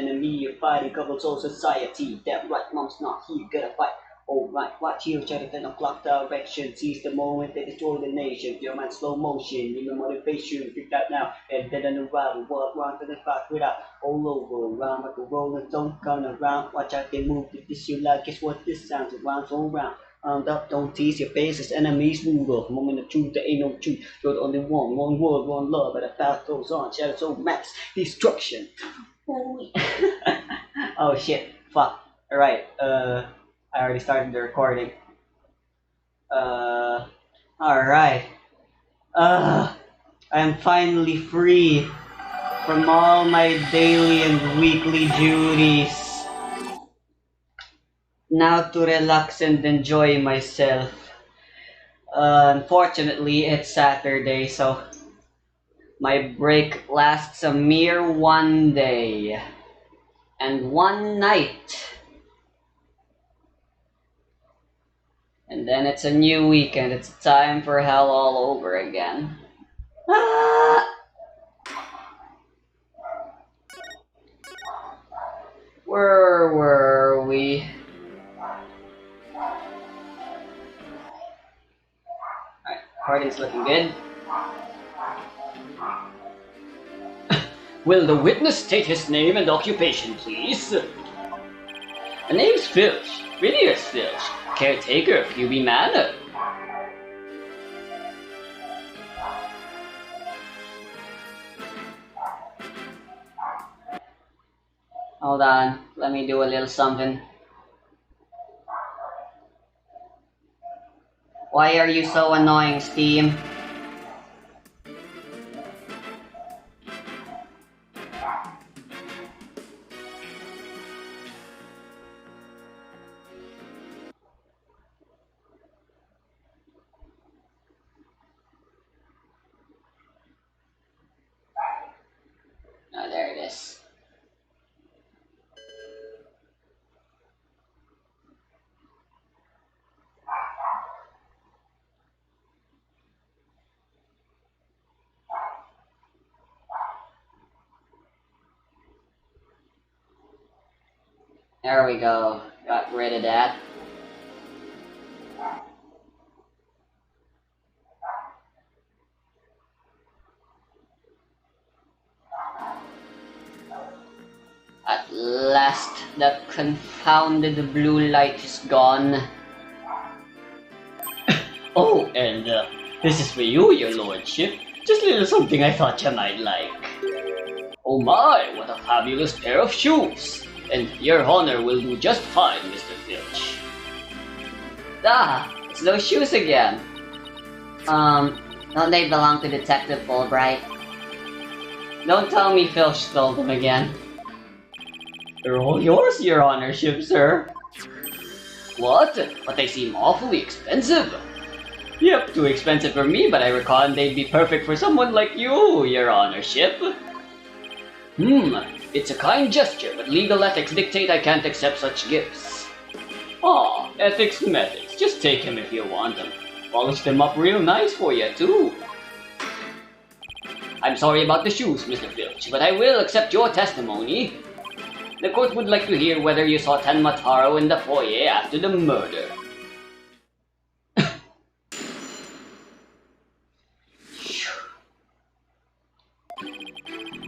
enemy, you're fighting couple soul society. That right, mom's not here, gotta fight. Alright, watch you, check the 10 o'clock direction. Seize the moment, they destroy the nation. Your man slow motion, need no motivation. Freak out now, and then on the ride. Walk round to the clock without all over. Around like a rolling stone, coming around. Watch out, they move. If this you like, guess what this sounds? Around, so around. Armed up, don't tease your faces, enemies move off. Moment of truth, there ain't no truth. You're the only one world, one love, but the path goes on. Shadows so max destruction. Oh shit, fuck. Alright, I already started the recording. Alright. I am finally free from all my daily and weekly duties. Now to relax and enjoy myself. Unfortunately, it's Saturday, so my break lasts a mere 1 day and 1 night. And then it's a new weekend. It's time for hell all over again. Ah! Where were we? Recording's looking good. Will the witness state his name and occupation, please? The name's Filch. Phineas Filch. Caretaker of QB Manor. Hold on. Let me do a little something. Why are you so annoying, Steam? Oh, there it is. There we go. Got rid of that. At last, that confounded blue light is gone. Oh, and this is for you, your lordship. Just a little something I thought you might like. Oh my, what a fabulous pair of shoes! And your honor will do just fine, Mr. Filch. Ah, it's those shoes again. Don't they belong to Detective Fulbright? Don't tell me Filch stole them again. They're all yours, your honorship, sir. What? But they seem awfully expensive. Yep, too expensive for me, but I reckon they'd be perfect for someone like you, your honorship. It's a kind gesture, but legal ethics dictate I can't accept such gifts. Aw, ethics methods. Just take him if you want him. Polish them up real nice for you, too. I'm sorry about the shoes, Mr. Filch, but I will accept your testimony. The court would like to hear whether you saw Tenma Taro in the foyer after the murder.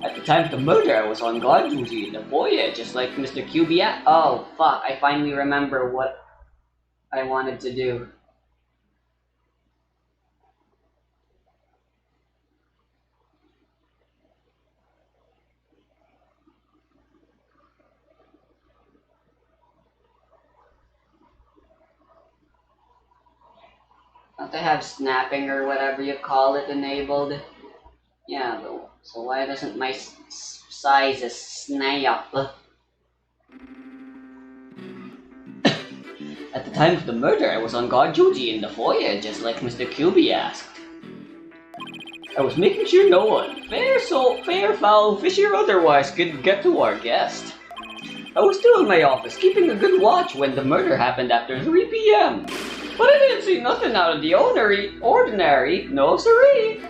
At the time of the murder, I was on guard duty in the foyer, just like Mr. QB. Oh, fuck, I finally remember what I wanted to do. Don't they have snapping or whatever you call it enabled? Yeah, but so why doesn't my size snap? At the time of the murder, I was on guard duty in the foyer, just like Mr. QB asked. I was making sure no one, fair, foul, fishy or otherwise, could get to our guest. I was still in my office, keeping a good watch when the murder happened after 3 p.m. But I didn't see nothing out of the ordinary, no siree.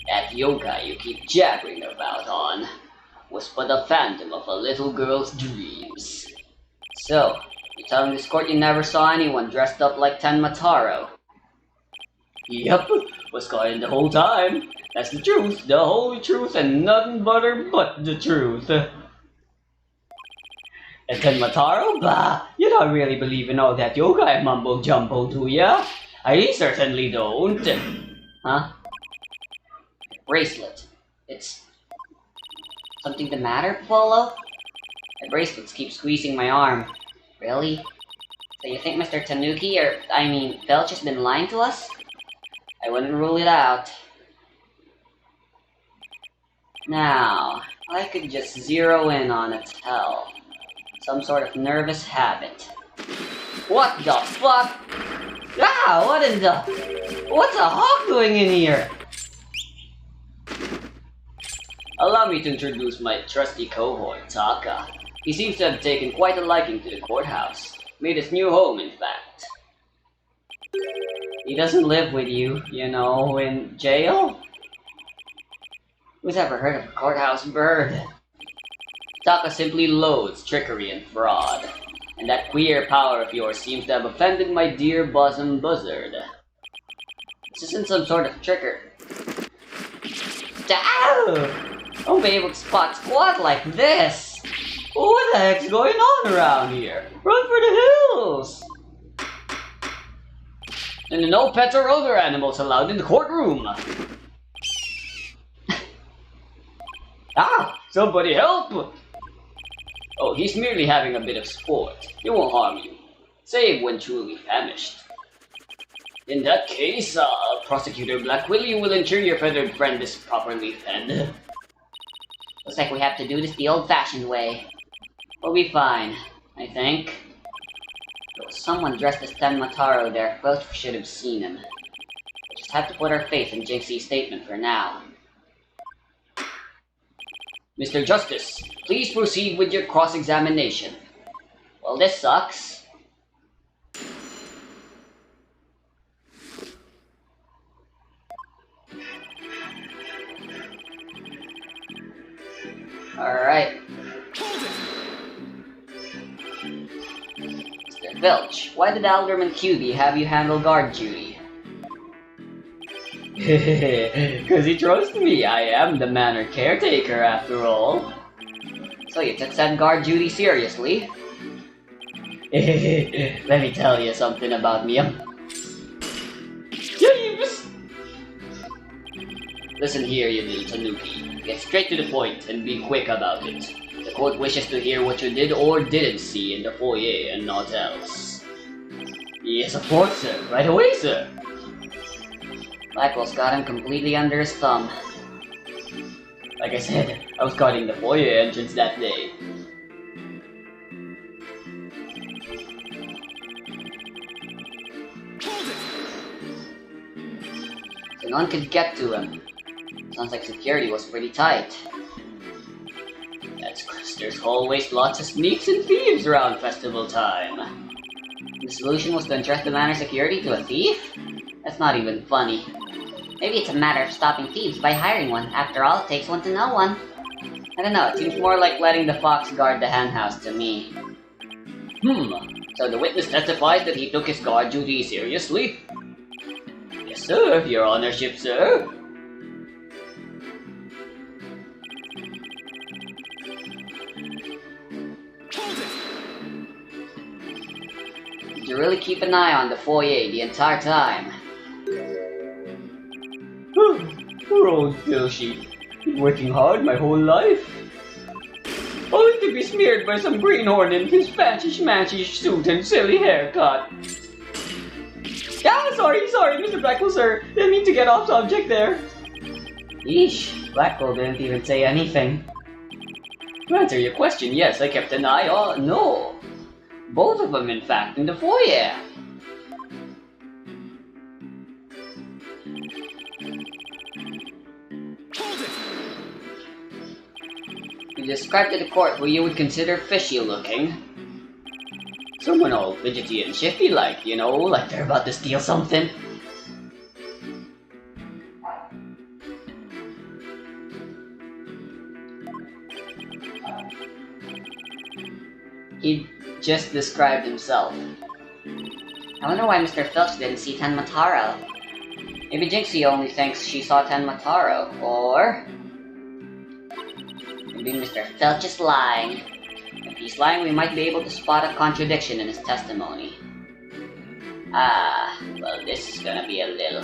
That yoga you keep jabbering about on. was but a phantom of a little girl's dreams. So, you tell me this court you never saw anyone dressed up like Tenmataro? Yep, was caught the whole time. That's the truth, the whole truth, and nothing but the truth. And Tenmataro? Bah, you don't really believe in all that yokai mumbo jumbo, do ya? I certainly don't. Huh? Bracelet. It's something the matter, Polo? My bracelets keep squeezing my arm. Really? So you think Mr. Tanuki, Belch has been lying to us? I wouldn't rule it out. Now, I could just zero in on a tell. Some sort of nervous habit. What the fuck? Ah, what's a hawk doing in here? Allow me to introduce my trusty cohort, Taka. He seems to have taken quite a liking to the courthouse. Made his new home, in fact. He doesn't live with you, in jail? Who's ever heard of a courthouse bird? Taka simply loathes trickery and fraud. And that queer power of yours seems to have offended my dear bosom buzzard. This isn't some sort of trickery. Ow! I won't be able to spot squat like this! What the heck's going on around here? Run for the hills! And no pets or other animals allowed in the courtroom! Ah! Somebody help! Oh, he's merely having a bit of sport. He won't harm you. Save when truly famished. In that case, Prosecutor Blackwillie will ensure your feathered friend is properly fed. Looks like we have to do this the old-fashioned way. We'll be fine, I think. There was someone dressed as Tenmataro there. Both should have seen him. We'll just have to put our faith in Jinxie's statement for now. Mr. Justice, please proceed with your cross-examination. Well, this sucks. Alright. Mr. Filch, why did Alderman QB have you handle guard duty? Cause he trusts me, I am the manor caretaker after all. So you took that guard duty seriously? Let me tell you something about me. Listen here, you little tanuki. Get straight to the point and be quick about it. The court wishes to hear what you did or didn't see in the foyer and not else. Yes, of course, sir. Right away, sir. Blackwell's got him completely under his thumb. Like I said, I was guarding the foyer entrance that day. So no one could get to him. Sounds like security was pretty tight. That's because there's always lots of sneaks and thieves around festival time. The solution was to entrust the manor security to a thief? That's not even funny. Maybe it's a matter of stopping thieves by hiring one. After all, it takes one to know one. I don't know, it seems more like letting the fox guard the henhouse to me. So the witness testifies that he took his guard duty seriously? Yes, sir, your honorship, sir. Did you really keep an eye on the foyer the entire time? Poor old Filchy. Been working hard my whole life. Only to be smeared by some greenhorn in his fancy-schmancy suit and silly haircut. Sorry, Mr. Blackwell, sir. Didn't mean to get off subject there. Yeesh, Blackwell didn't even say anything. To answer your question, yes, I kept an eye on... No. Both of them, in fact, in the foyer. You described to the court who you would consider fishy looking. Someone all fidgety and shifty like, like they're about to steal something. He just described himself. I wonder why Mr. Filch didn't see Tenmataro. Maybe Jinxie only thinks she saw Tenmataro, or maybe Mr. Filch is lying. If he's lying, we might be able to spot a contradiction in his testimony. Ah, well, this is gonna be a little...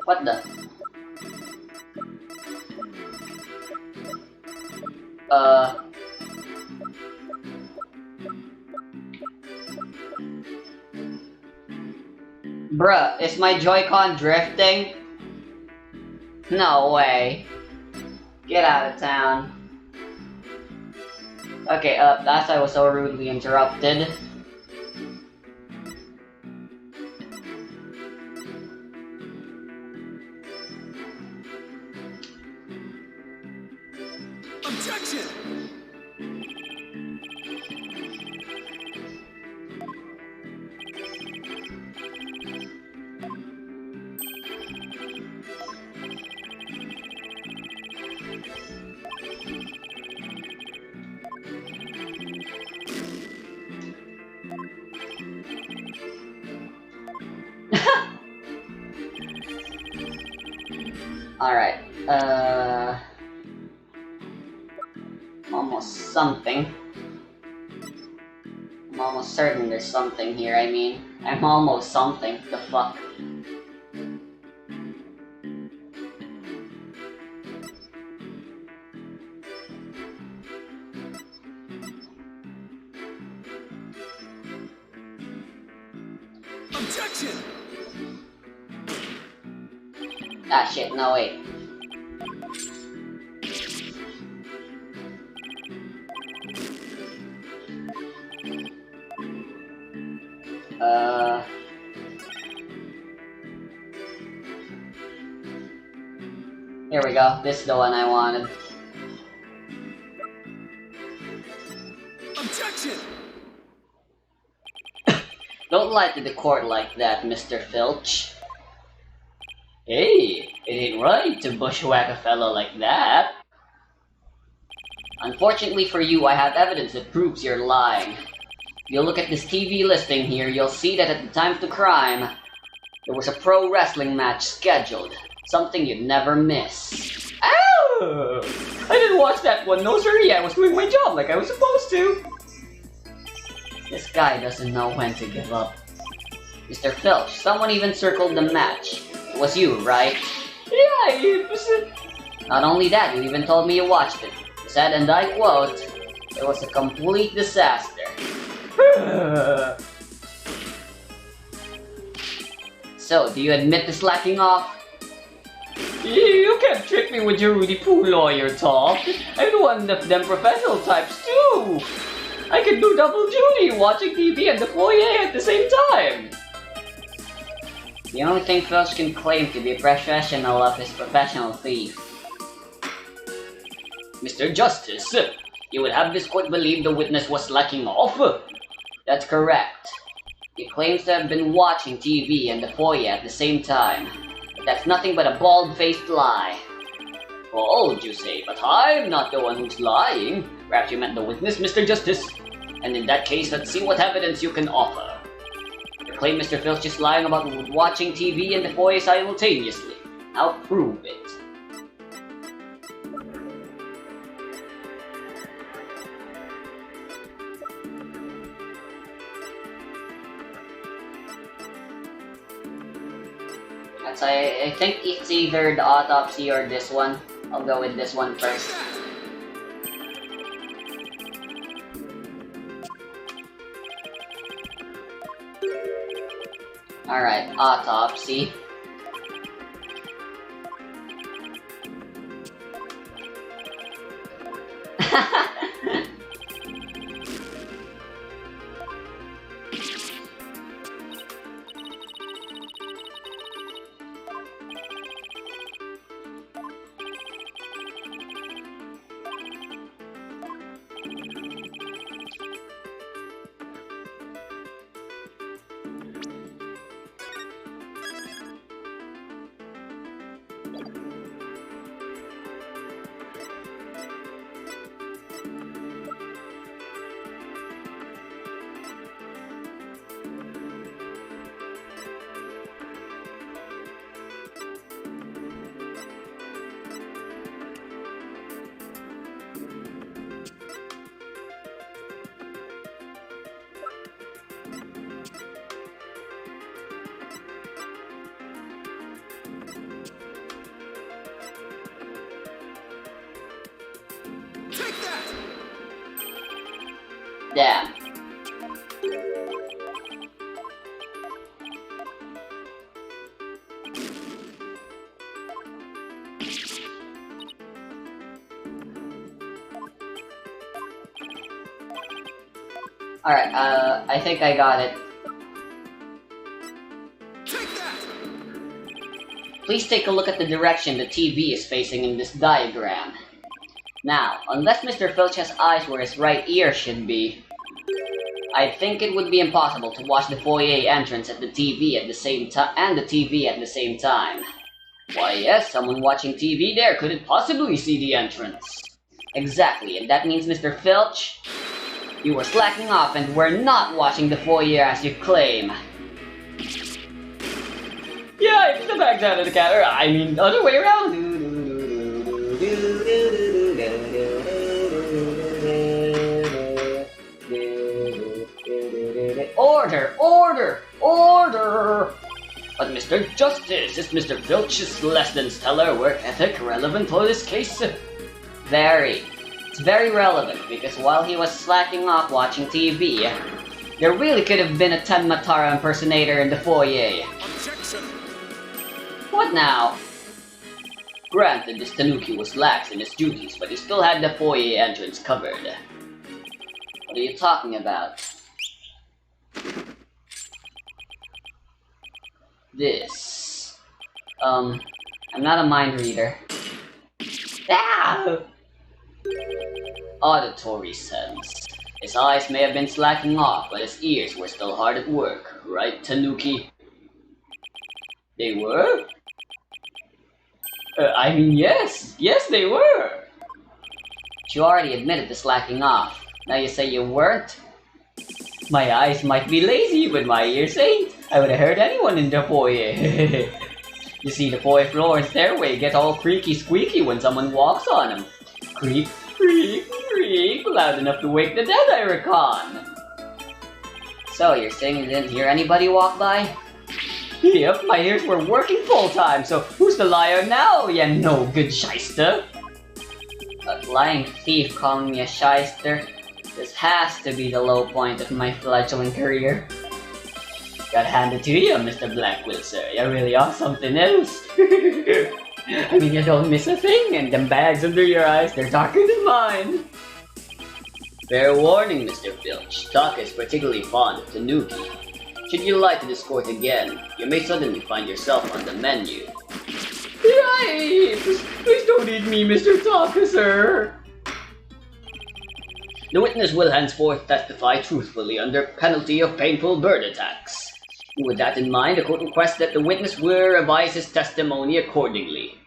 What the? Bruh, is my Joy-Con drifting? No way. Get out of town. Okay, last I was so rudely interrupted. Objection! Alright, almost something. I'm almost certain there's something here, I mean. I'm almost something. The fuck? Objection! Ah shit, no wait. Here we go. This is the one I wanted. Objection! Don't lie to the court like that, Mr. Filch. Hey, it ain't right to bushwhack a fellow like that. Unfortunately for you, I have evidence that proves you're lying. If you look at this TV listing here, you'll see that at the time of the crime, there was a pro wrestling match scheduled. Something you'd never miss. Ow! I didn't watch that one, no siree. I was doing my job like I was supposed to. This guy doesn't know when to give up. Mr. Filch, someone even circled the match. It was you, right? Yeah, it was... Not only that, you even told me you watched it. You said, and I quote, it was a complete disaster. So, do you admit to slacking off? You can't trick me with your Rudy Poo lawyer talk. I'm one of them professional types too. I can do double duty, watching TV and the foyer at the same time. The only thing Filch can claim to be a professional of is professional thief. Mr. Justice, you would have this court believe the witness was slacking off? That's correct. He claims to have been watching TV and the foyer at the same time. But that's nothing but a bald-faced lie. Bald, you say, but I'm not the one who's lying. Perhaps you meant the witness, Mr. Justice. And in that case, let's see what evidence you can offer. You claim Mr. Filch is lying about watching TV and the foyer simultaneously. I'll prove it. I think it's either the autopsy or this one. I'll go with this one first. Alright, autopsy. Damn. Alright, I think I got it. Please take a look at the direction the TV is facing in this diagram. Now, unless Mr. Filch has eyes where his right ear should be, I think it would be impossible to watch the foyer entrance at the TV at the same time and the TV at the same time. Why yes, someone watching TV there couldn't possibly see the entrance. Exactly, and that means Mr. Filch, you were slacking off and were not watching the foyer as you claim. Yeah, it's the back side of the camera. I mean, other way around. Order! Order! Order! But Mr. Justice, is Mr. Filch's less than stellar work ethic relevant for this case? Very. It's very relevant because while he was slacking off watching TV, there really could have been a Tenmatara impersonator in the foyer. Objection! What now? Granted, this Tanuki was lax in his duties, but he still had the foyer entrance covered. What are you talking about? This. I'm not a mind reader. Ah! Auditory sense. His eyes may have been slacking off, but his ears were still hard at work, right, Tanuki? They were? I mean, yes. Yes, they were. But you already admitted to slacking off. Now you say you weren't? My eyes might be lazy, but my ears ain't. I would have heard anyone in the foyer. You see, the foyer floor and stairway get all creaky squeaky when someone walks on them. Creak, creak, creak, loud enough to wake the dead, I reckon. So, you're saying you didn't hear anybody walk by? Yep, my ears were working full time, so who's the liar now, ya no good shyster? A lying thief calling me a shyster. This has to be the low point of my fledgling career. Gotta hand it to you, Mr. Blackwill, sir. You really are something else. I mean, you don't miss a thing, and them bags under your eyes, they're darker than mine. Fair warning, Mr. Filch. Taka is particularly fond of Tanuki. Should you lie to this court again, you may suddenly find yourself on the menu. Yikes! Please don't eat me, Mr. Taka, sir! The witness will henceforth testify truthfully under penalty of painful bird attacks. With that in mind, the court requests that the witness will revise his testimony accordingly.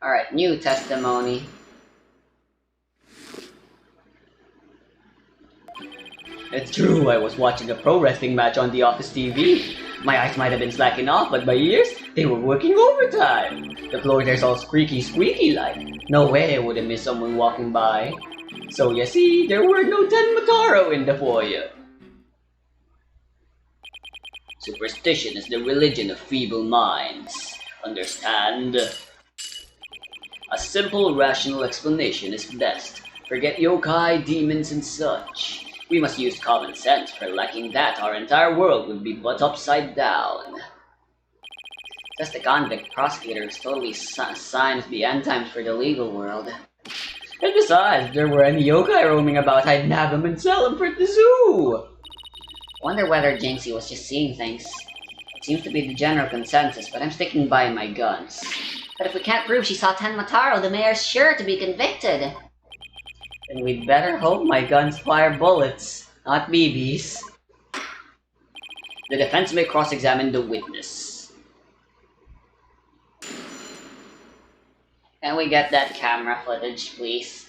Alright, new testimony. It's true, I was watching a pro wrestling match on the office TV. My eyes might have been slacking off, but my ears, they were working overtime. The floor there's all squeaky squeaky like. No way I would have missed someone walking by. So you see, there were no Tenmataro in the foyer. Superstition is the religion of feeble minds. Understand? A simple, rational explanation is best. Forget yokai, demons, and such. We must use common sense, for lacking that, our entire world would be butt upside down. Just the convict prosecutor is totally signs the end times for the legal world. And besides, if there were any yokai roaming about, I'd nab them and sell them for the zoo! Wonder whether Jinxie was just seeing things. It seems to be the general consensus, but I'm sticking by my guns. But if we can't prove she saw Tenmataro, the mayor's sure to be convicted. Then we'd better hope my guns fire bullets, not BBs. The defense may cross-examine the witness. Can we get that camera footage, please?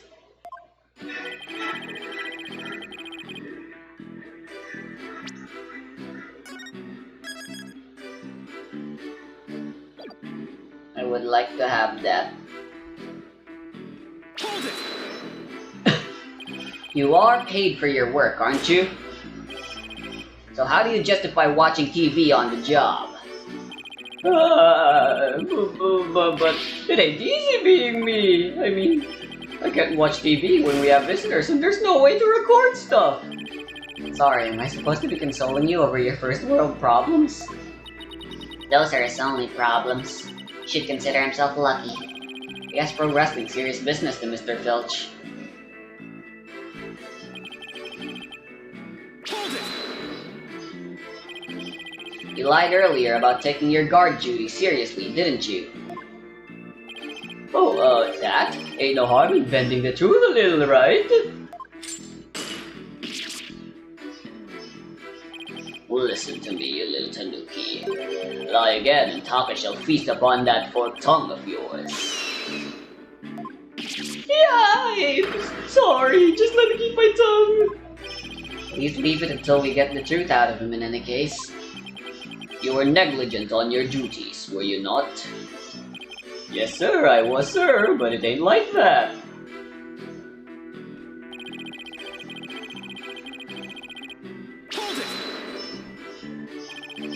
I would like to have that. You are paid for your work, aren't you? So how do you justify watching TV on the job? But it ain't easy being me. I mean, I can't watch TV when we have visitors and there's no way to record stuff. Sorry, am I supposed to be consoling you over your first world problems? Those are his only problems. He should consider himself lucky. He has pro wrestling serious business to Mr. Filch. You lied earlier about taking your guard duty seriously, didn't you? Oh, that? Ain't no harm in bending the truth a little, right? Listen to me, you little tanuki. Lie again, and Taka shall feast upon that forked tongue of yours. Yeah, sorry, just let me keep my tongue. Please leave it until we get the truth out of him in any case. You were negligent on your duties, were you not? Yes, sir, I was, sir, but it ain't like that.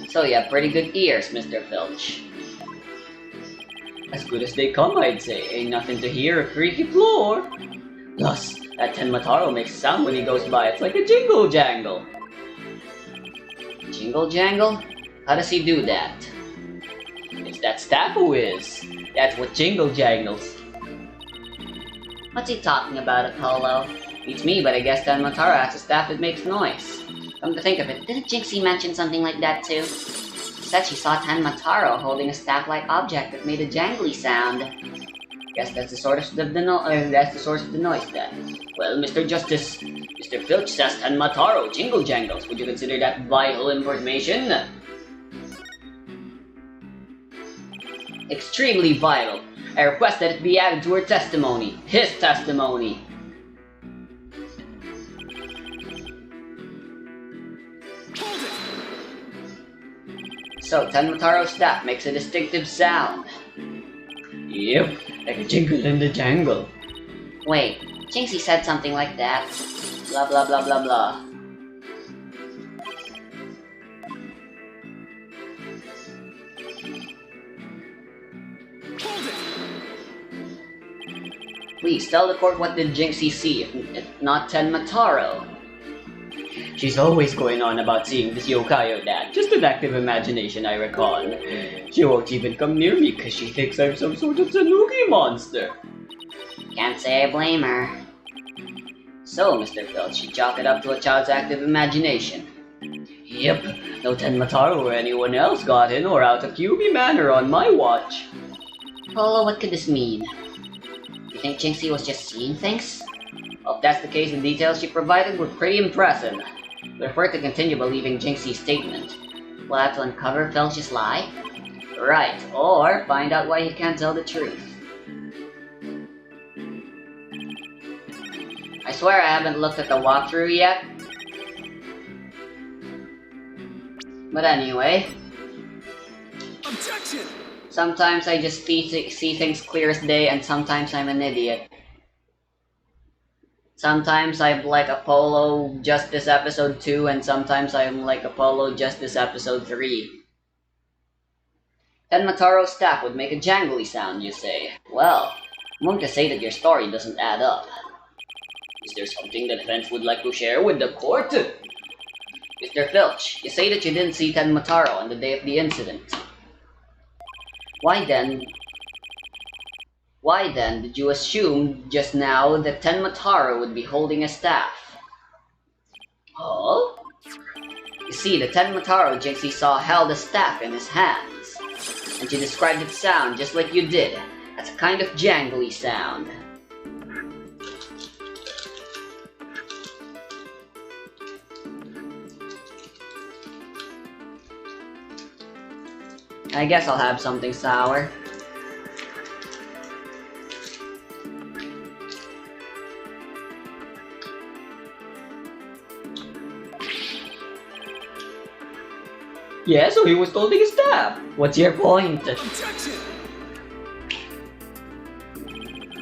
So you have pretty good ears, Mr. Filch. As good as they come, I'd say. Ain't nothing to hear a creaky floor. Plus, that Tenmataro makes a sound when he goes by. It's like a jingle jangle. Jingle jangle? How does he do that? It's that staff who is. That's what jingle jangles. What's he talking about, Apollo? Beats me, but I guess Tenmataro has a staff that makes noise. Come to think of it, didn't Jinxie mention something like that too? She said she saw Tenmataro holding a staff-like object that made a jangly sound. Guess that's the source of the noise then. Well, Mr. Justice, Mr. Filch says Tenmataro jingle jangles. Would you consider that vital information? Extremely vital. I request that it be added to her testimony. His testimony. So, Tenmataro's staff makes a distinctive sound. Yep, like a jingle in the jangle. Wait, Jinxie said something like that. Blah blah blah blah blah. Please tell the court what did Jinxie see, if not Tenmataro. She's always going on about seeing this yokai or that. Just an active imagination, I reckon. She won't even come near me because she thinks I'm some sort of tanuki monster. Can't say I blame her. So, Mr. Filch, you chalk it up to a child's active imagination. Yep, no Tenmataro or anyone else got in or out of QB Manor on my watch. Polo, what could this mean? You think Jinxie was just seeing things? Well, if that's the case, the details she provided were pretty impressive. We prefer to continue believing Jinxie's statement. We'll have to uncover Filch's lie? Right, or find out why he can't tell the truth. I swear I haven't looked at the walkthrough yet. But anyway. Objection! Sometimes I just see things clear as day, and sometimes I'm an idiot. Sometimes I'm like Apollo Justice Episode 2, and sometimes I'm like Apollo Justice Episode 3. Tenmataro's staff would make a jangly sound, you say. Well, I'm going to say that your story doesn't add up. Is there something the defense would like to share with the court? Mr. Filch, you say that you didn't see Tenmataro on the day of the incident. Why then did you assume just now that Tenmataro would be holding a staff? Huh? You see, the Tenmataro Jinxie saw held a staff in his hands, and she described its sound just like you did, as a kind of jangly sound. I guess I'll have something sour. Yeah, so he was holding his staff. What's your point? Objection!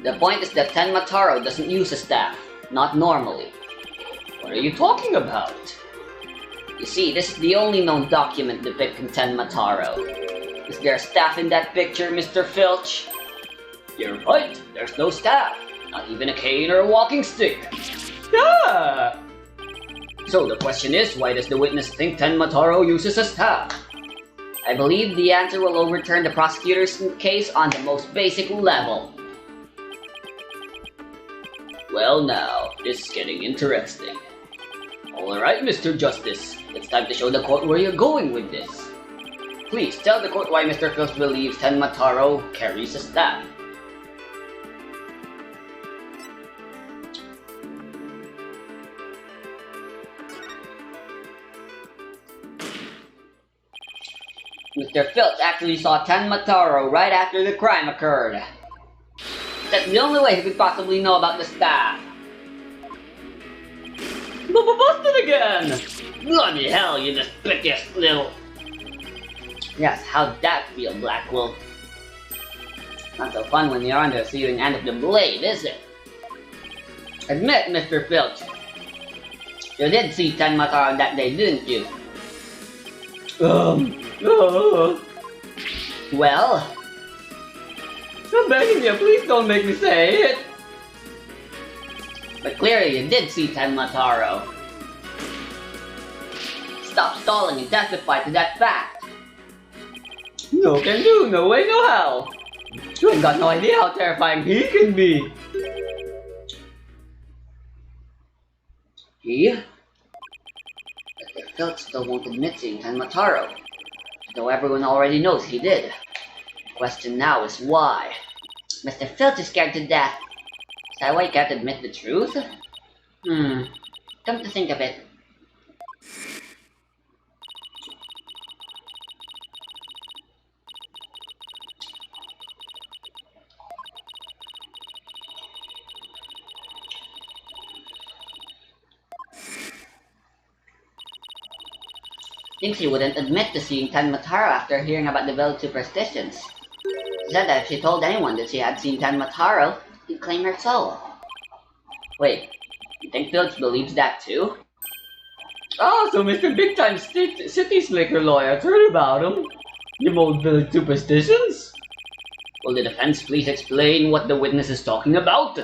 The point is that Tenmataro doesn't use a staff. Not normally. What are you talking about? You see, this is the only known document depicting Tenmataro. Is there a staff in that picture, Mr. Filch? You're right, there's no staff. Not even a cane or a walking stick. Yeah! So the question is, why does the witness think Tenmataro uses a staff? I believe the answer will overturn the prosecutor's case on the most basic level. Well now, this is getting interesting. Alright, Mr. Justice, it's time to show the court where you're going with this. Please tell the court why Mr. Filch believes Tenmataro carries a staff. Mr. Filch actually saw Tenmataro right after the crime occurred. That's the only way he could possibly know about the staff. Busted again! Bloody hell, you despicable little... Yes, how'd that feel, Blackwell? Not so fun when you're on the receiving end of the blade, is it? Admit, Mr. Filch. You did see Tenmataro that day, didn't you? Well? I'm begging you, please don't make me say it! But clearly you did see Tenmataro. Stop stalling and testify to that fact. No can do, no way, no how. You ain't got no idea how terrifying he can be. He? But the Filch still won't admit seeing Tenmataro, though everyone already knows he did. The question now is why? Mr. Filch is scared to death. Is that why he can't admit the truth? Come to think of it. Thinks he wouldn't admit to seeing Tenmataro after hearing about the village superstitions. She said that if she told anyone that she had seen Tenmataro, he'd claim her soul. Wait, you think Filch believes that too? Oh, so Mr. Big Time City Slicker Lawyer heard about him? Them old village superstitions? Will the defense please explain what the witness is talking about?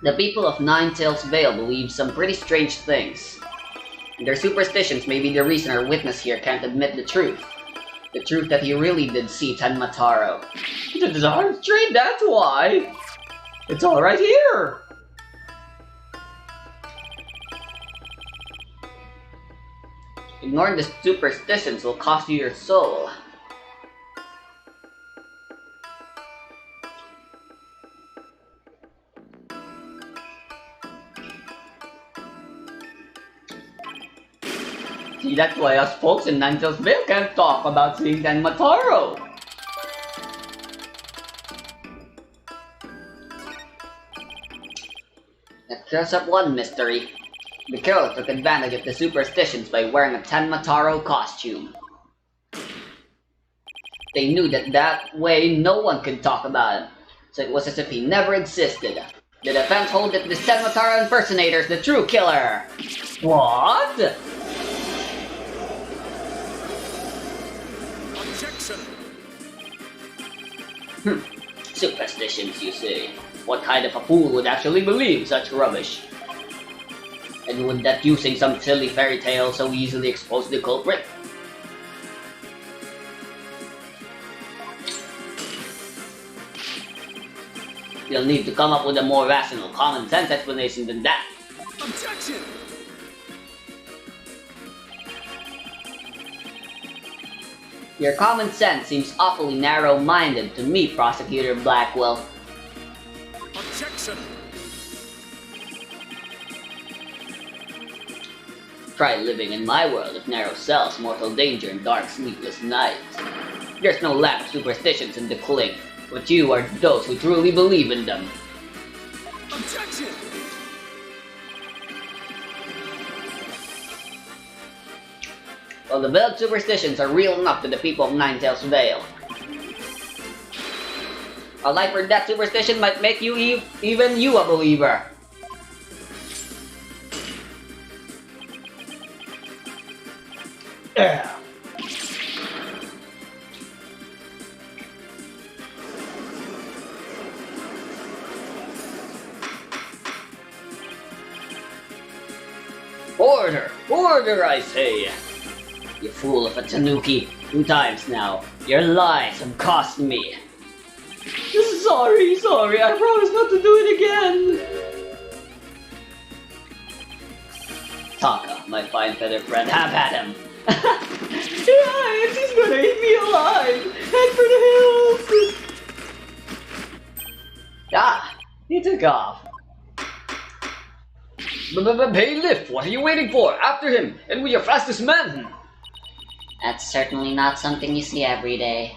The people of Nine Tails Vale believe some pretty strange things. Their superstitions may be the reason our witness here can't admit the truth. The truth that he really did see Tenmataro. The darn straight, that's why! It's all right here! Ignoring the superstitions will cost you your soul. See, that's why us folks in Ninetales Vale can't talk about seeing Tenmataro. That clears up one mystery. The killer took advantage of the superstitions by wearing a Tenmataro costume. They knew that way no one could talk about him, so it was as if he never existed. The defense holds that this Tenmataro impersonator is the true killer. What? Objection! Superstitions, you say. What kind of a fool would actually believe such rubbish? And would that using some silly fairy tale so easily expose the culprit? You'll need to come up with a more rational, common sense explanation than that. Objection! Your common sense seems awfully narrow-minded to me, Prosecutor Blackwell. Objection! Try living in my world of narrow cells, mortal danger, and dark sleepless nights. There's no lack of superstitions in the cling, but you are those who truly believe in them. Objection! Well, the village superstitions are real enough to the people of Ninetales Vale. A life or death superstition might make you even you a believer. Order! Order, I say! You fool of a tanuki. 2 times now. Your lies have cost me. Sorry, I promise not to do it again. Taka, my fine feathered friend, have at him. Yes, he's gonna eat me alive. Head for the hills. Ah, he took off. Bailiff, what are you waiting for? After him, and with your fastest men. That's certainly not something you see every day.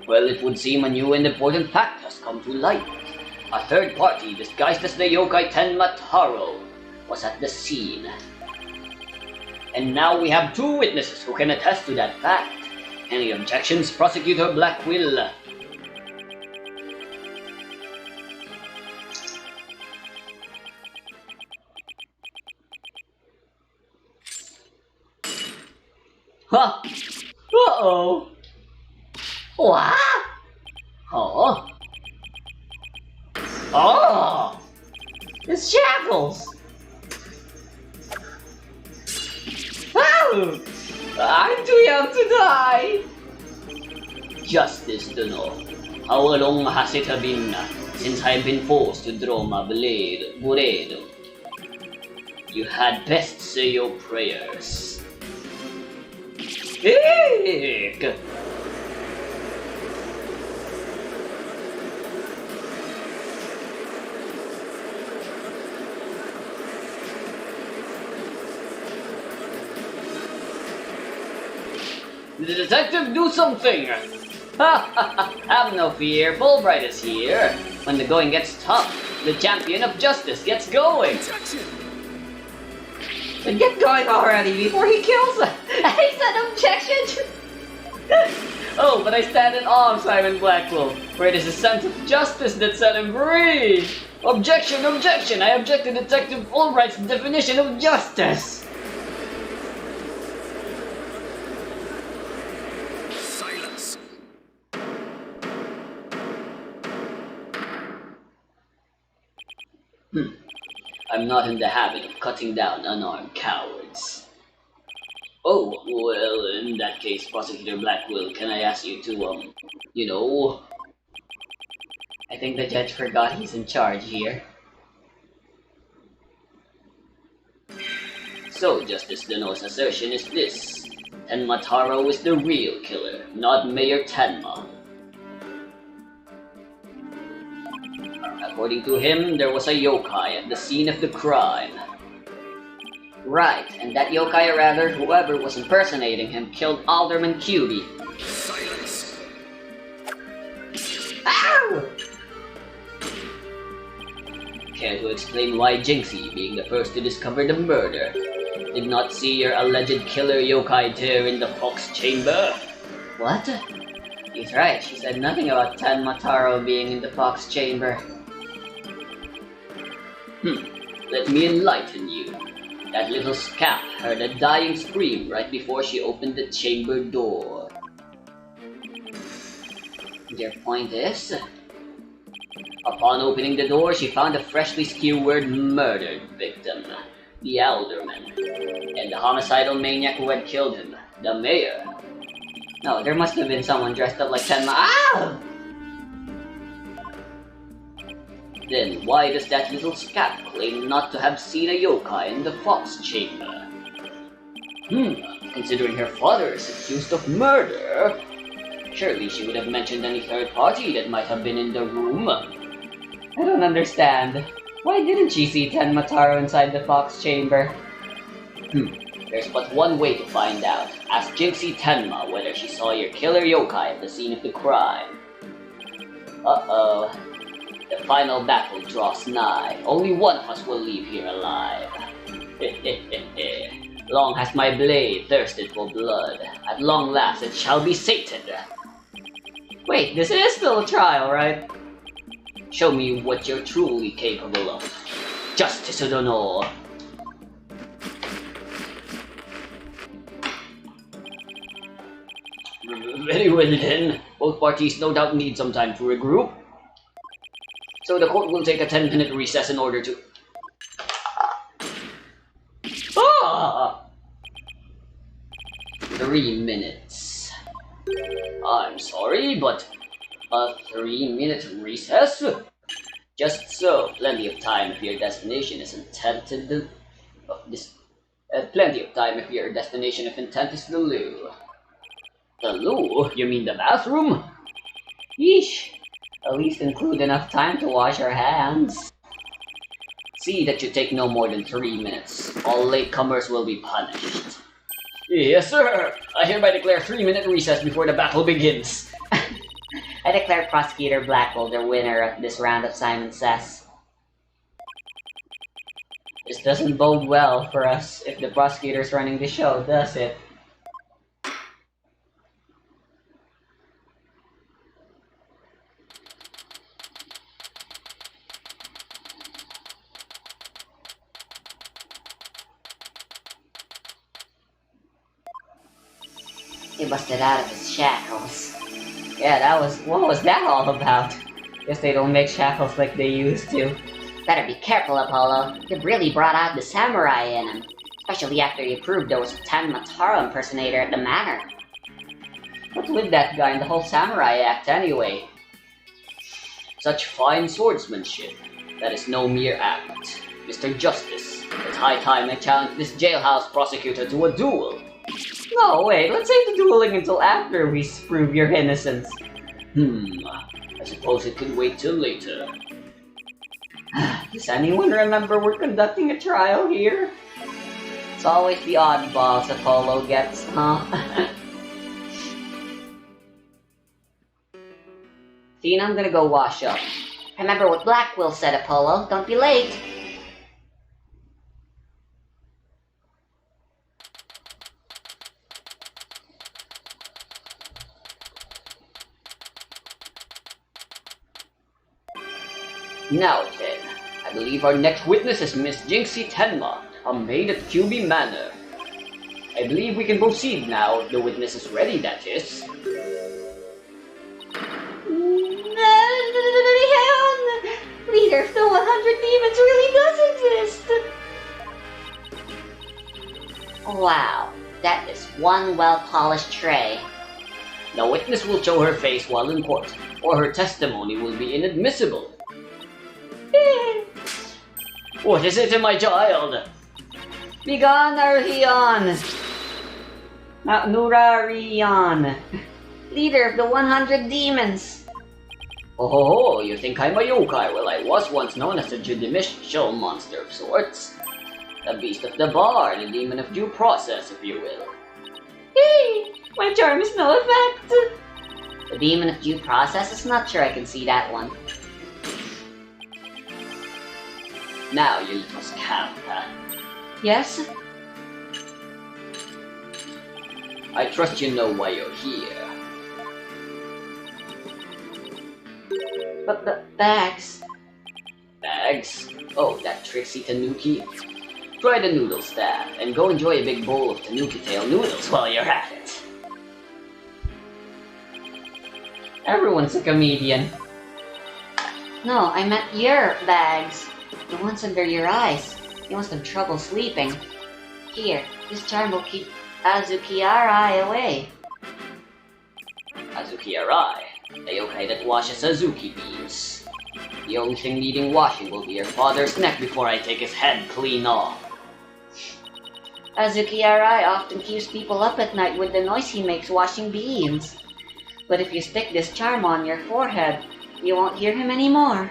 Well, it would seem a new and important fact has come to light. A third party disguised as the yokai Tenma Taro was at the scene. And now we have 2 witnesses who can attest to that fact. Any objections, Prosecutor Blackwill? Huh? Uh-oh! What? Oh? Oh! It's shackles! Oh! I'm too young to die! Justice to know. How long has it been since I've been forced to draw my blade, Buredo? You had best say your prayers. Eek! The detective, do something! Have no fear, Fulbright is here. When the going gets tough, the champion of justice gets going. Objection! Then get going already before he kills us! He said objection! Oh, but I stand in awe of Simon Blackwell, for it is his sense of justice that set him free! Objection, objection! I object to Detective Fulbright's definition of justice! Silence! I'm not in the habit of cutting down unarmed cowards. Oh, well, in that case, Prosecutor Blackwell, can I ask you to, I think the judge forgot he's in charge here. So, Justice Deno's assertion is this. Tenma Taro is the real killer, not Mayor Tenma. According to him, there was a yokai at the scene of the crime. Right, and that yokai, or rather, whoever was impersonating him, killed Alderman QB. Silence! Ow! Care to explain why Jinxie, being the first to discover the murder, did not see your alleged killer yokai there in the Fox Chamber? What? He's right, she said nothing about Tenma Taro being in the Fox Chamber. Let me enlighten you. That little scamp heard a dying scream right before she opened the chamber door. Your point is? Upon opening the door, she found a freshly skewered murdered victim, the Alderman, and the homicidal maniac who had killed him, the mayor. No, there must have been someone dressed up like Tenma. Ah! Then why does that little scamp claim not to have seen a yokai in the Fox Chamber? Considering her father is accused of murder, surely she would have mentioned any third party that might have been in the room. I don't understand. Why didn't she see Tenma Taro inside the Fox Chamber? There's but one way to find out. Ask Jinxie Tenma whether she saw your killer yokai at the scene of the crime. Uh-oh. The final battle draws nigh. Only one of us will leave here alive. Long has my blade thirsted for blood. At long last it shall be sated. Wait, this is still a trial, right? Show me what you're truly capable of. Justice or no. Very well then. Both parties no doubt need some time to regroup. So the court will take a 10-minute recess in order to... Ah! 3 minutes. I'm sorry, but a 3-minute recess? Just so, plenty of time if your destination is intended. Plenty of time if your destination of intent is the loo. The loo? You mean the bathroom? Yeesh. At least include enough time to wash our hands. See that you take no more than 3 minutes. All latecomers will be punished. Yes, sir! I hereby declare 3-minute recess before the battle begins. I declare Prosecutor Blackwell the winner of this round of Simon Says. This doesn't bode well for us if the prosecutor's running the show, does it? He busted out of his shackles. Yeah, what was that all about? Guess they don't make shackles like they used to. Better be careful, Apollo. You've really brought out the samurai in him. Especially after you proved there was a Tanmataro impersonator at the manor. What's with that guy in the whole samurai act anyway? Such fine swordsmanship. That is no mere act. Mr. Justice, it's high time I challenge this jailhouse prosecutor to a duel. No, wait, let's save the dueling until after we prove your innocence. I suppose it could wait till later. Does anyone remember we're conducting a trial here? It's always the oddballs Apollo gets, huh? Tina, I'm gonna go wash up. Remember what Blackwell said, Apollo. Don't be late. Now then, I believe our next witness is Miss Jinxie Tenma, a maid at QB Manor. I believe we can proceed now, if the witness is ready, that is. Leader, if the 100 demons really does exist! Wow, that is one well-polished tray. The witness will show her face while in court, or her testimony will be inadmissible. What is it, my child? Begone, Arhion! Nurarion. Leader of the 100 demons! Oh, you think I'm a yokai? Well, I was once known as a judicial monster of sorts. The beast of the bar, the demon of due process, if you will. Hey! My charm is no effect! The demon of due process is not sure I can see that one. Now, you little scamp. Yes? I trust you know why you're here. But the bags... Bags? Oh, that tricksy tanuki. Try the noodle stab, and go enjoy a big bowl of tanuki tail noodles while you're at it. Everyone's a comedian. No, I meant your bags. The ones under your eyes. You must have trouble sleeping. Here, this charm will keep Azuki-Arai away. Azuki-Arai, the yokai that washes Azuki beans. The only thing needing washing will be your father's neck before I take his head clean off. Azuki-Arai often keeps people up at night with the noise he makes washing beans. But if you stick this charm on your forehead, you won't hear him anymore.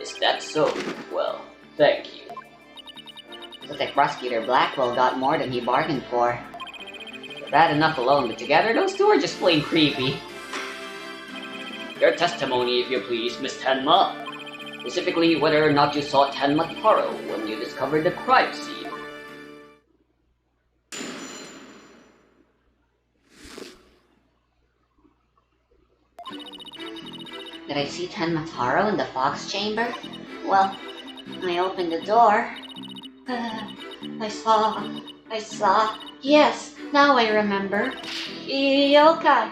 Is that so? Well, thank you. Looks like Prosecutor Blackwell got more than he bargained for. Bad enough alone, but together those two are just plain creepy. Your testimony, if you please, Miss Tenma. Specifically, whether or not you saw Tenma Taro when you discovered the crime scene. Did I see Tenmataro in the fox chamber? Well, I opened the door. I saw. Yes, now I remember. Yokai,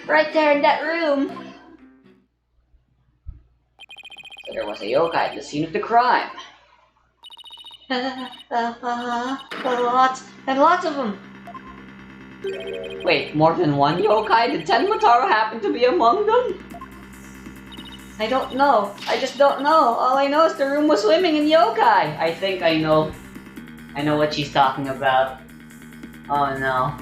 right there in that room. So there was a yokai at the scene of the crime. Lots of them. Wait, more than one yokai? Did Tenma Taro happen to be among them? I don't know. I just don't know. All I know is the room was swimming in yokai. I think I know. I know what she's talking about. Oh no.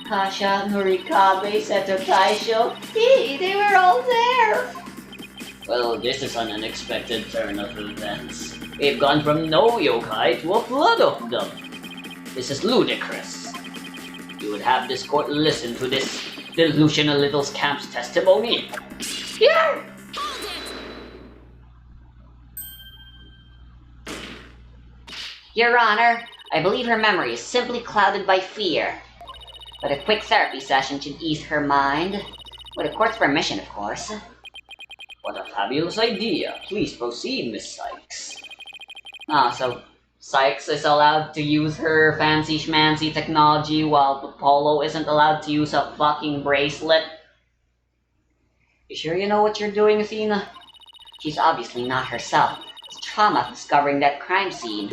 Kasha, Norikabe, Seto Taisho. Hey, they were all there. Well, this is an unexpected turn of events. We've gone from no yokai to a flood of them. This is ludicrous. You would have this court listen to this delusional little scamp's testimony. Here! Your Honor, I believe her memory is simply clouded by fear. But a quick therapy session should ease her mind. With the court's permission, of course. What a fabulous idea. Please proceed, Miss Sykes. So Sykes is allowed to use her fancy schmancy technology while Apollo isn't allowed to use a fucking bracelet. you sure you know what you're doing, Athena? She's obviously not herself. It's trauma of discovering that crime scene.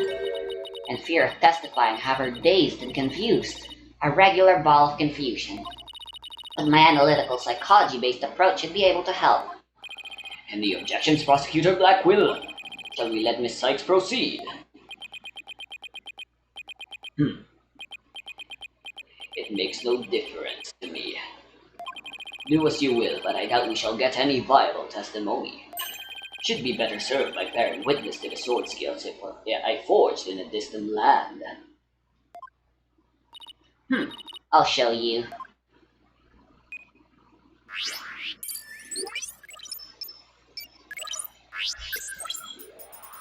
And fear of testifying have her dazed and confused. A regular ball of confusion. But my analytical psychology-based approach should be able to help. Any objections, Prosecutor Blackwill? Shall we let Miss Sykes proceed? It makes no difference to me. Do as you will, but I doubt we shall get any viable testimony. Should be better served by bearing witness to the sword skills I forged in a distant land. I'll show you.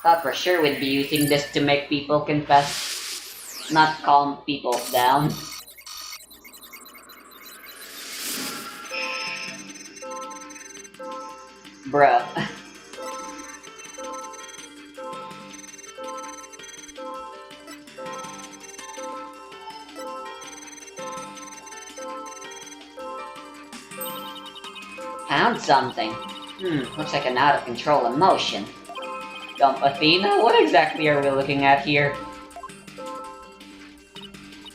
Thought for sure we'd be using this to make people confess, not calm people down. Bruh. Found something. Looks like an out-of-control emotion. Dump Athena? What exactly are we looking at here?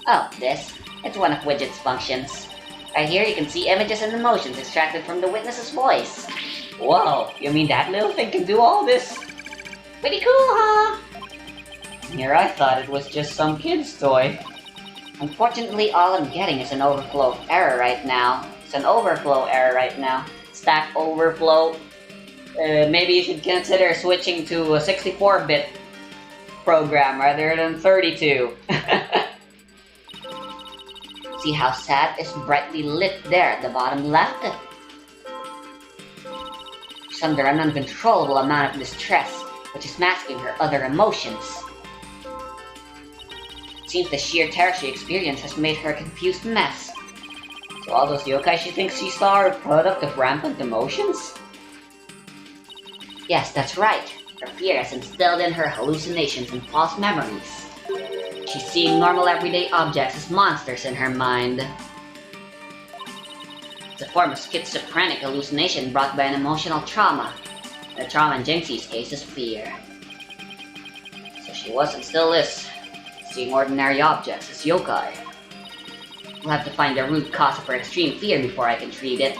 Oh, this. It's one of Widget's functions. Right here you can see images and emotions extracted from the witness's voice. Wow, you mean that little thing can do all this? Pretty cool, huh? Here I thought it was just some kid's toy. Unfortunately, all I'm getting is an overflow error right now. Stack overflow. Maybe you should consider switching to a 64-bit program rather than 32. See how sad is brightly lit there at the bottom left? She's under an uncontrollable amount of distress, which is masking her other emotions. It seems the sheer terror she experienced has made her a confused mess. So all those yokai she thinks she saw are a product of rampant emotions? Yes, that's right. Her fear has instilled in her hallucinations and false memories. She's seeing normal everyday objects as monsters in her mind. It's a form of schizophrenic hallucination brought by an emotional trauma. The trauma in Jinxie's case is fear. So she was and still is seeing ordinary objects as yokai. We'll have to find the root cause of her extreme fear before I can treat it.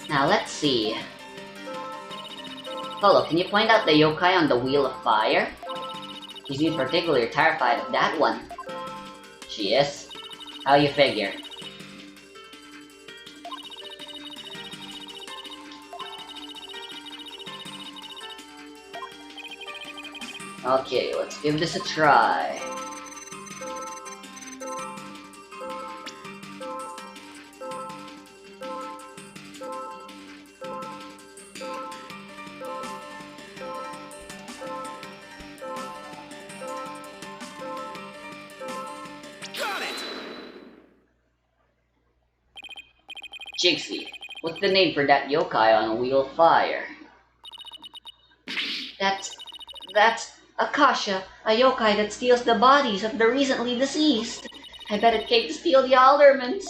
Now let's see. Polo, can you point out the yokai on the Wheel of Fire? She seems particularly terrified of that one. She is? How you figure? Okay, let's give this a try. Jigsy, what's the name for that yokai on a wheel of fire? That's Akasha, a yokai that steals the bodies of the recently deceased. I bet it came to steal the aldermans.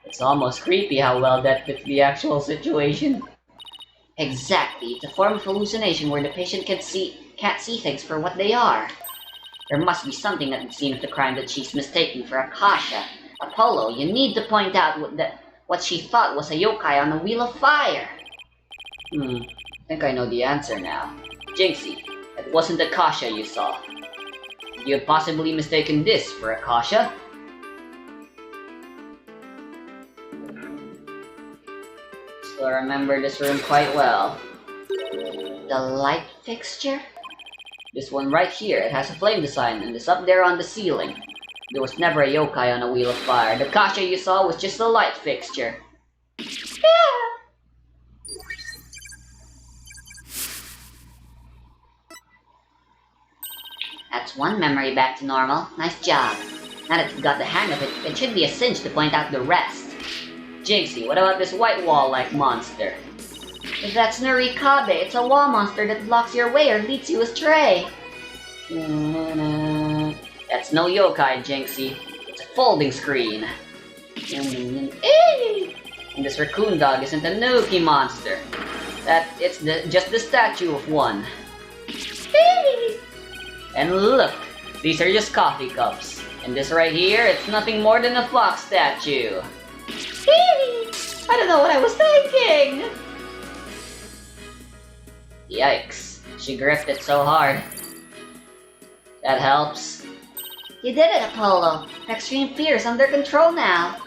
It's almost creepy how well that fits the actual situation. Exactly, it's a form of hallucination where the patient can't see things for what they are. There must be something that would seem the crime that she's mistaken for Akasha. Apollo, you need to point out what she thought was a yokai on a wheel of fire. I think I know the answer now. Jinxie, it wasn't Akasha you saw. Could you have possibly mistaken this for Akasha? Still remember this room quite well. The light fixture? This one right here, it has a flame design and it's up there on the ceiling. There was never a yokai on a wheel of fire. The Akasha you saw was just a light fixture. That's one memory back to normal. Nice job. Now that you've got the hang of it, it should be a cinch to point out the rest. Jinxie, what about this white wall-like monster? If that's Nurikabe, it's a wall monster that blocks your way or leads you astray. That's no yokai, Jinxie. It's a folding screen. And this raccoon dog isn't a Nuki monster. It's just the statue of one. And look, these are just coffee cups. And this right here, it's nothing more than a fox statue. I don't know what I was thinking! Yikes, she gripped it so hard. That helps. You did it, Apollo. Extreme fear is under control now.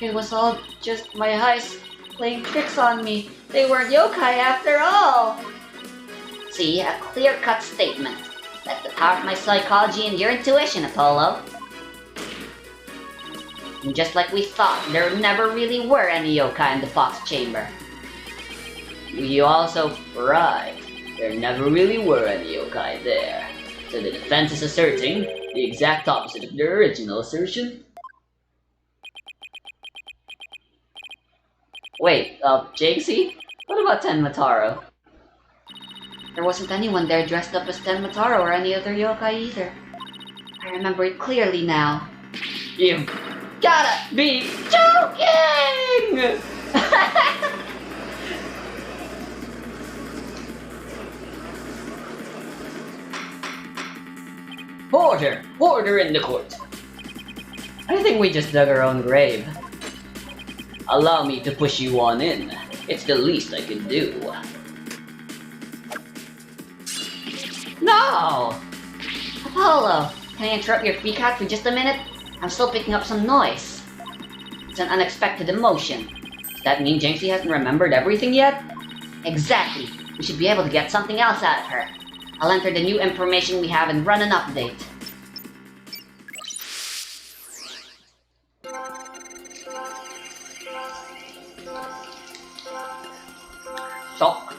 It was all just my heist playing tricks on me. They weren't yokai after all. See, a clear-cut statement. That's the power of my psychology and your intuition, Apollo. And just like we thought, there never really were any yokai in the Fox Chamber. You also right. There never really were any yokai there. So the defense is asserting the exact opposite of their original assertion. Wait, Jigsy? What about Tenmataro? There wasn't anyone there dressed up as Tenmataro or any other yokai either. I remember it clearly now. You've gotta be joking! Order! Order in the court! I think we just dug our own grave. Allow me to push you on in. It's the least I can do. No! Apollo, can I interrupt your freak out for just a minute? I'm still picking up some noise. It's an unexpected emotion. Does that mean Jinxie hasn't remembered everything yet? Exactly. We should be able to get something else out of her. I'll enter the new information we have and run an update. Shock.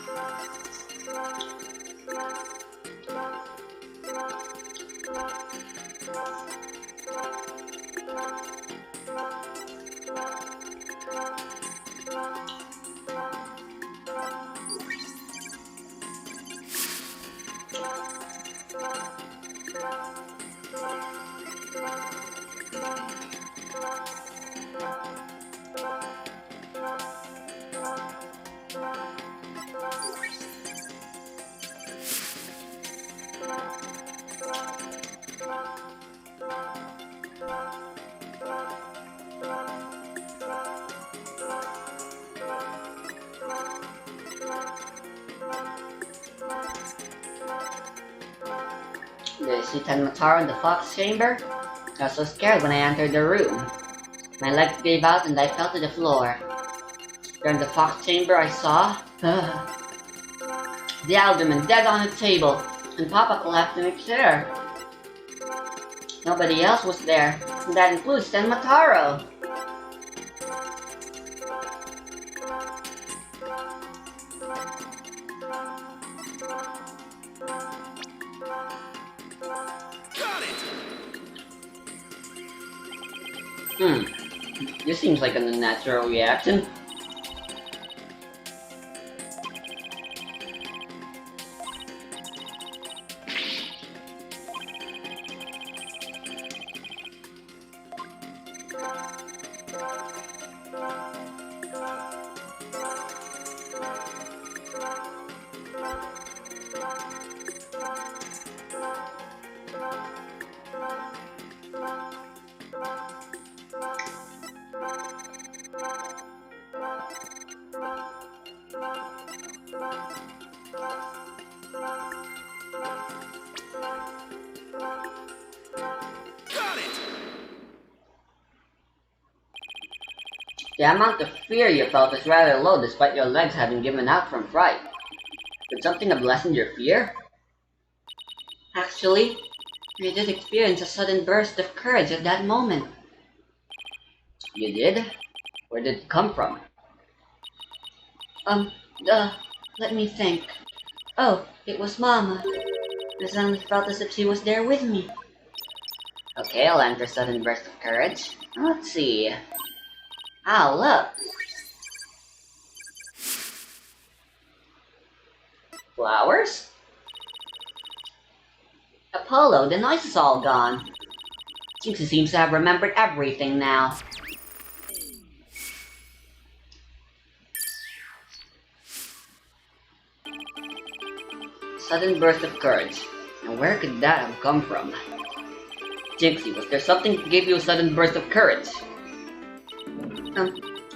Did I see Tenmataro in the Fox Chamber? I was so scared when I entered the room. My legs gave out and I fell to the floor. There in the Fox Chamber I saw... the alderman dead on a table, and Papa collapsed in a chair. Nobody else was there, and that includes Tenmataro. This seems like an unnatural reaction. Got it! The amount of fear you felt is rather low despite your legs having given out from fright. Could something have lessened your fear? Actually, I did experience a sudden burst of courage at that moment. You did? Where did it come from? Let me think. Oh, it was Mama. I suddenly felt as if she was there with me. Okay, I'll enter sudden burst of courage. Let's see. Ah, look! Flowers? Apollo, the noise is all gone. Jinxie seems to have remembered everything now. Sudden burst of courage. Now where could that have come from? Jinxie, was there something that gave you a sudden burst of courage?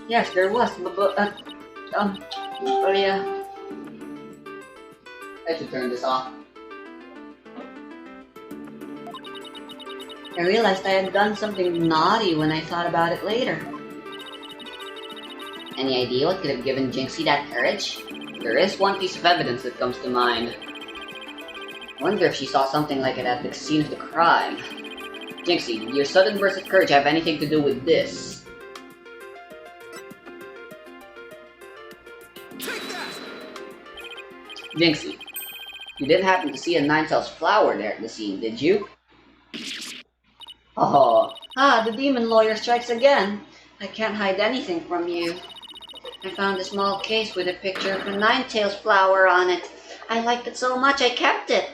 Yes, there was, yeah. I should turn this off. I realized I had done something naughty when I thought about it later. Any idea what could have given Jinxie that courage? There is one piece of evidence that comes to mind. Wonder if she saw something like it at the scene of the crime. Jinxie, did your sudden burst of courage have anything to do with this? Take that! Jinxie, you didn't happen to see a nine-tails flower there at the scene, did you? Oh, Ah, the demon lawyer strikes again. I can't hide anything from you. I found a small case with a picture of a nine-tails flower on it. I liked it so much I kept it.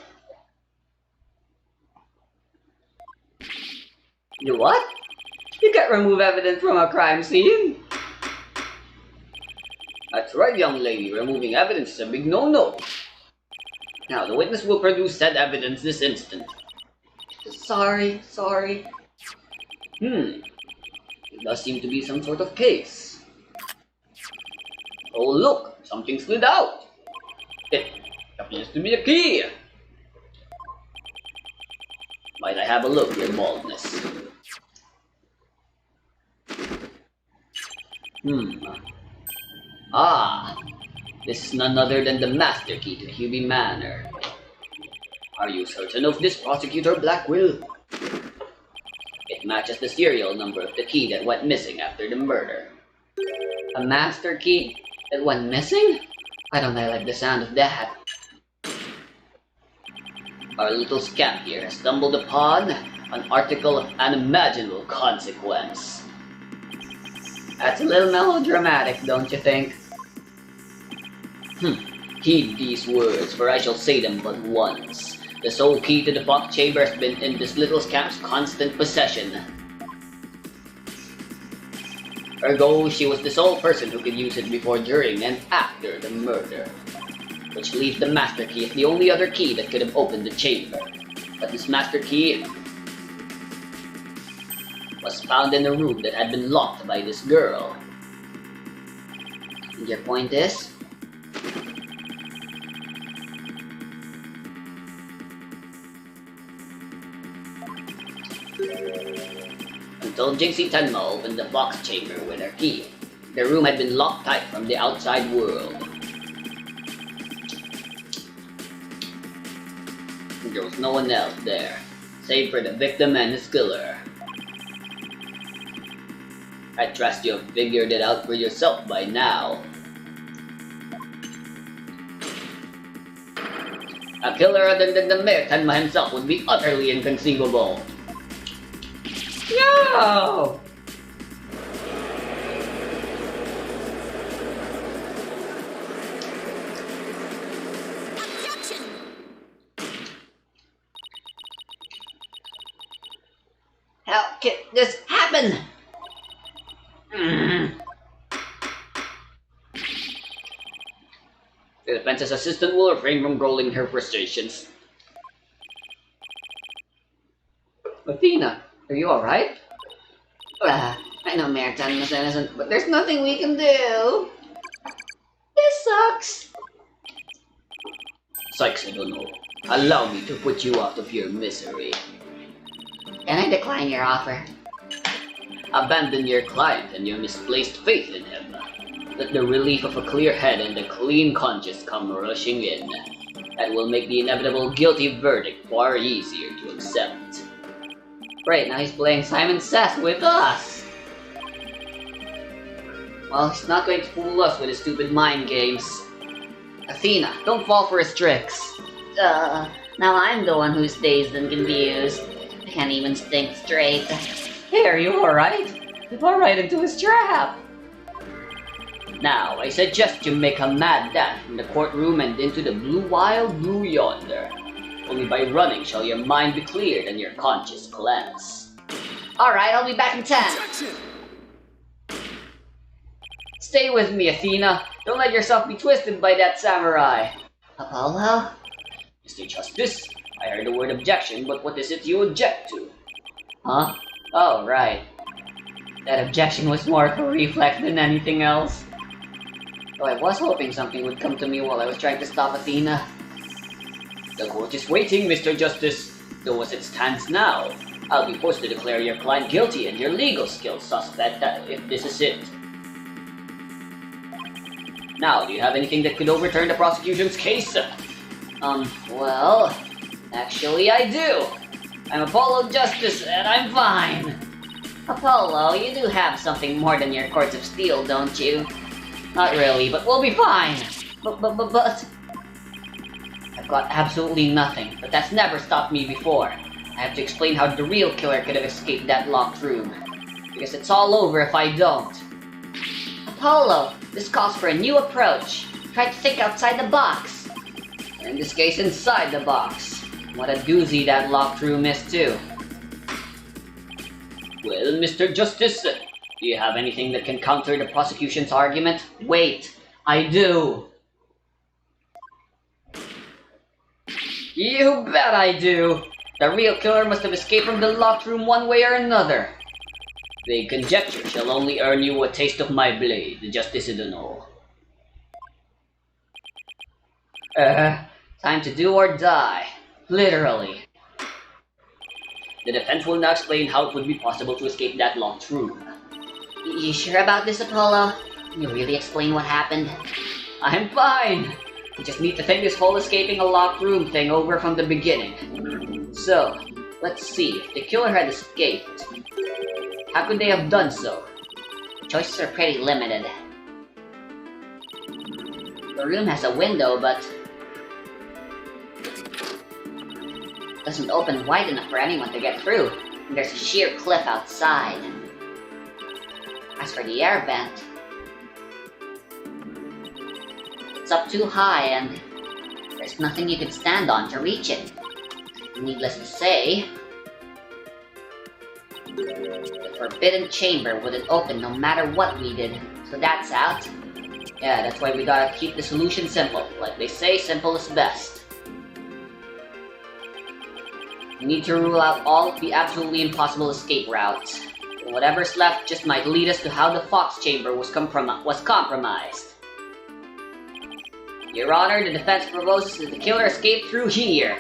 you what? You can't remove evidence from a crime scene? That's right, young lady. Removing evidence is a big no-no. Now, the witness will produce said evidence this instant. Sorry. It does seem to be some sort of case. Oh, look! Something slid out! It appears to be a key! Might I have a look, your baldness? Ah! This is none other than the master key to Hubie Manor. Are you certain of this, Prosecutor Blackwill? It matches the serial number of the key that went missing after the murder. A master key that went missing? Why don't I like the sound of that? Our little scamp here has stumbled upon an article of unimaginable consequence. That's a little melodramatic, don't you think? Heed these words, for I shall say them but once. The sole key to the fog chamber has been in this little scamp's constant possession. Ergo, she was the sole person who could use it before, during, and after the murder. Which leaves the master key as the only other key that could have opened the chamber. But this master key was found in a room that had been locked by this girl. And your point is? Until Jinxie Tenma opened the box chamber with her key, the room had been locked tight from the outside world. There was no one else there, save for the victim and his killer. I trust you have figured it out for yourself by now. A killer other than the Mayor Tenma himself would be utterly inconceivable. Yo! What can this happen? Mm. The defense's assistant will refrain from rolling her frustrations. Athena, are you alright? I know Meritan was innocent, but there's nothing we can do. This sucks. Sykes, I don't know. Allow me to put you out of your misery. Can I decline your offer? Abandon your client and your misplaced faith in him. Let the relief of a clear head and a clean conscience come rushing in. That will make the inevitable guilty verdict far easier to accept. Right, now he's playing Simon Says with us. Well, he's not going to fool us with his stupid mind games. Athena, don't fall for his tricks. Now I'm the one who's dazed and confused. I can't even think straight. Hey, are you alright? You fall right into his trap. Now, I suggest you make a mad dash from the courtroom and into the wild blue yonder. Only by running shall your mind be cleared and your conscience cleansed. Alright, I'll be back in 10. Objection! Stay with me, Athena. Don't let yourself be twisted by that samurai. Apollo? Mr. Justice, I heard the word objection, but what is it you object to? Huh? Oh, right. That objection was more of a reflex than anything else. Though I was hoping something would come to me while I was trying to stop Athena. The court is waiting, Mr. Justice. Though as it stands now, I'll be forced to declare your client guilty and your legal skills suspect if this is it. Now, do you have anything that could overturn the prosecution's case? Well, actually I do. I'm Apollo Justice and I'm fine. Apollo, you do have something more than your courts of steel, don't you? Not really, but we'll be fine. But... I've got absolutely nothing, but that's never stopped me before. I have to explain how the real killer could have escaped that locked room. Because it's all over if I don't. Apollo, this calls for a new approach. Try to think outside the box. In this case, inside the box. What a doozy that locked room is, too. Well, Mr. Justice, do you have anything that can counter the prosecution's argument? Wait, I do. You bet I do! The real killer must have escaped from the locked room one way or another. Vague conjecture shall only earn you a taste of my blade, Justice Idono. Time to do or die. Literally. The defense will now explain how it would be possible to escape that locked room. You sure about this, Apollo? Can you really explain what happened? I'm fine! We just need to think this whole escaping a locked room thing over from the beginning. So, let's see, if the killer had escaped, how could they have done so? Choices are pretty limited. The room has a window, but doesn't open wide enough for anyone to get through, and there's a sheer cliff outside. As for the air vent, it's up too high and there's nothing you could stand on to reach it. Needless to say, the forbidden chamber wouldn't open no matter what we did, so that's out. Yeah, that's why we gotta keep the solution simple. Like they say, simple is best. We need to rule out all of the absolutely impossible escape routes. And whatever's left just might lead us to how the Fox Chamber was compromised. Your Honor, the defense proposes that the killer escaped through here.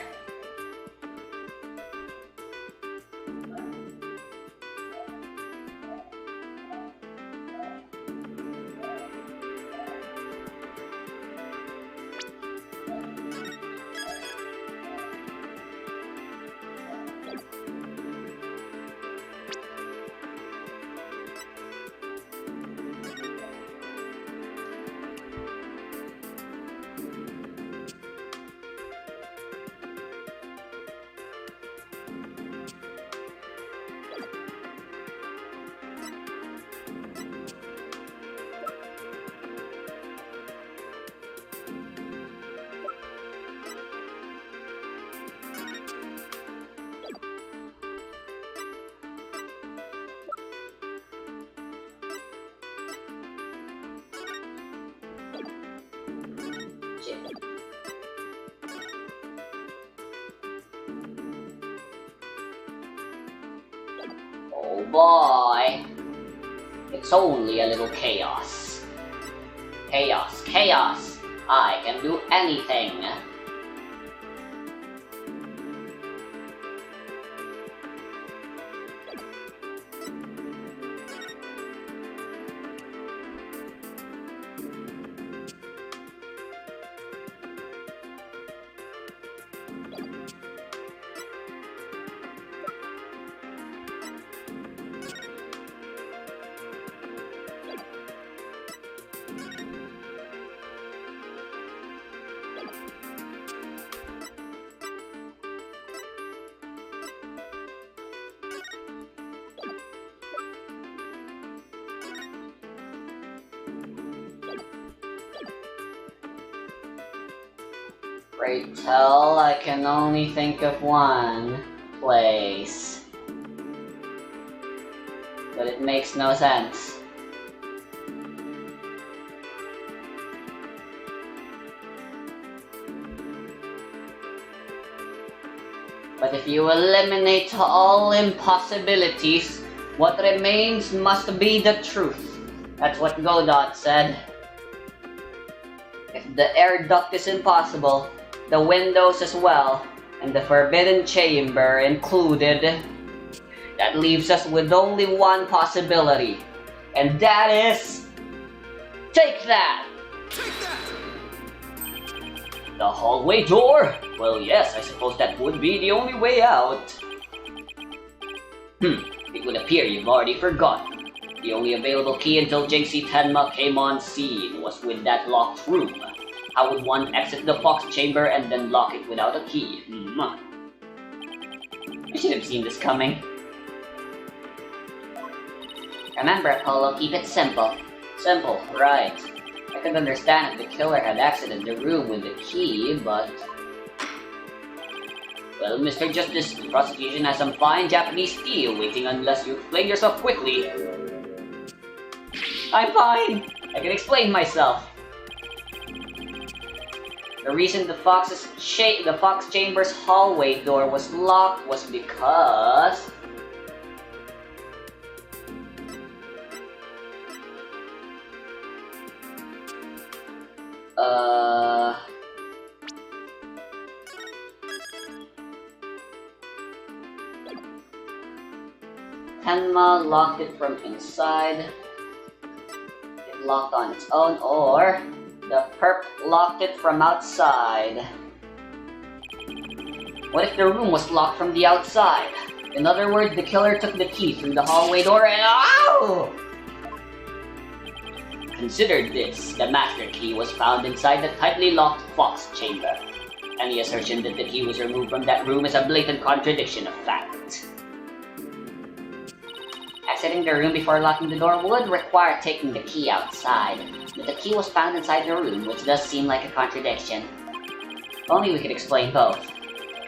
Oh boy. It's only a little chaos. Chaos, chaos. I can do anything. Pray tell, I can only think of one place. But it makes no sense. But if you eliminate all impossibilities, what remains must be the truth. That's what Godot said. If the air duct is impossible, the windows as well, and the forbidden chamber included, that leaves us with only one possibility. And that is... Take that! Take that! The hallway door? Well, yes, I suppose that would be the only way out. It would appear you've already forgotten. The only available key until JC Tenma came on scene was with that locked room. How would one exit the fox chamber and then lock it without a key? I should have seen this coming. Remember, Apollo, keep it simple. Simple, right. I could understand if the killer had exited the room with the key, but... Well, Mr. Justice, the prosecution has some fine Japanese tea waiting unless you explain yourself quickly. I'm fine! I can explain myself. The reason the fox chamber's hallway door was locked was because... Tenma locked it from inside. It locked on its own, or the perp locked it from outside. What if the room was locked from the outside? In other words, the killer took the key through the hallway door and... Ow! Consider this. The master key was found inside the tightly locked fox chamber. Any assertion that the key was removed from that room is a blatant contradiction of fact. Exiting the room before locking the door would require taking the key outside, but the key was found inside the room, which does seem like a contradiction. If only we could explain both.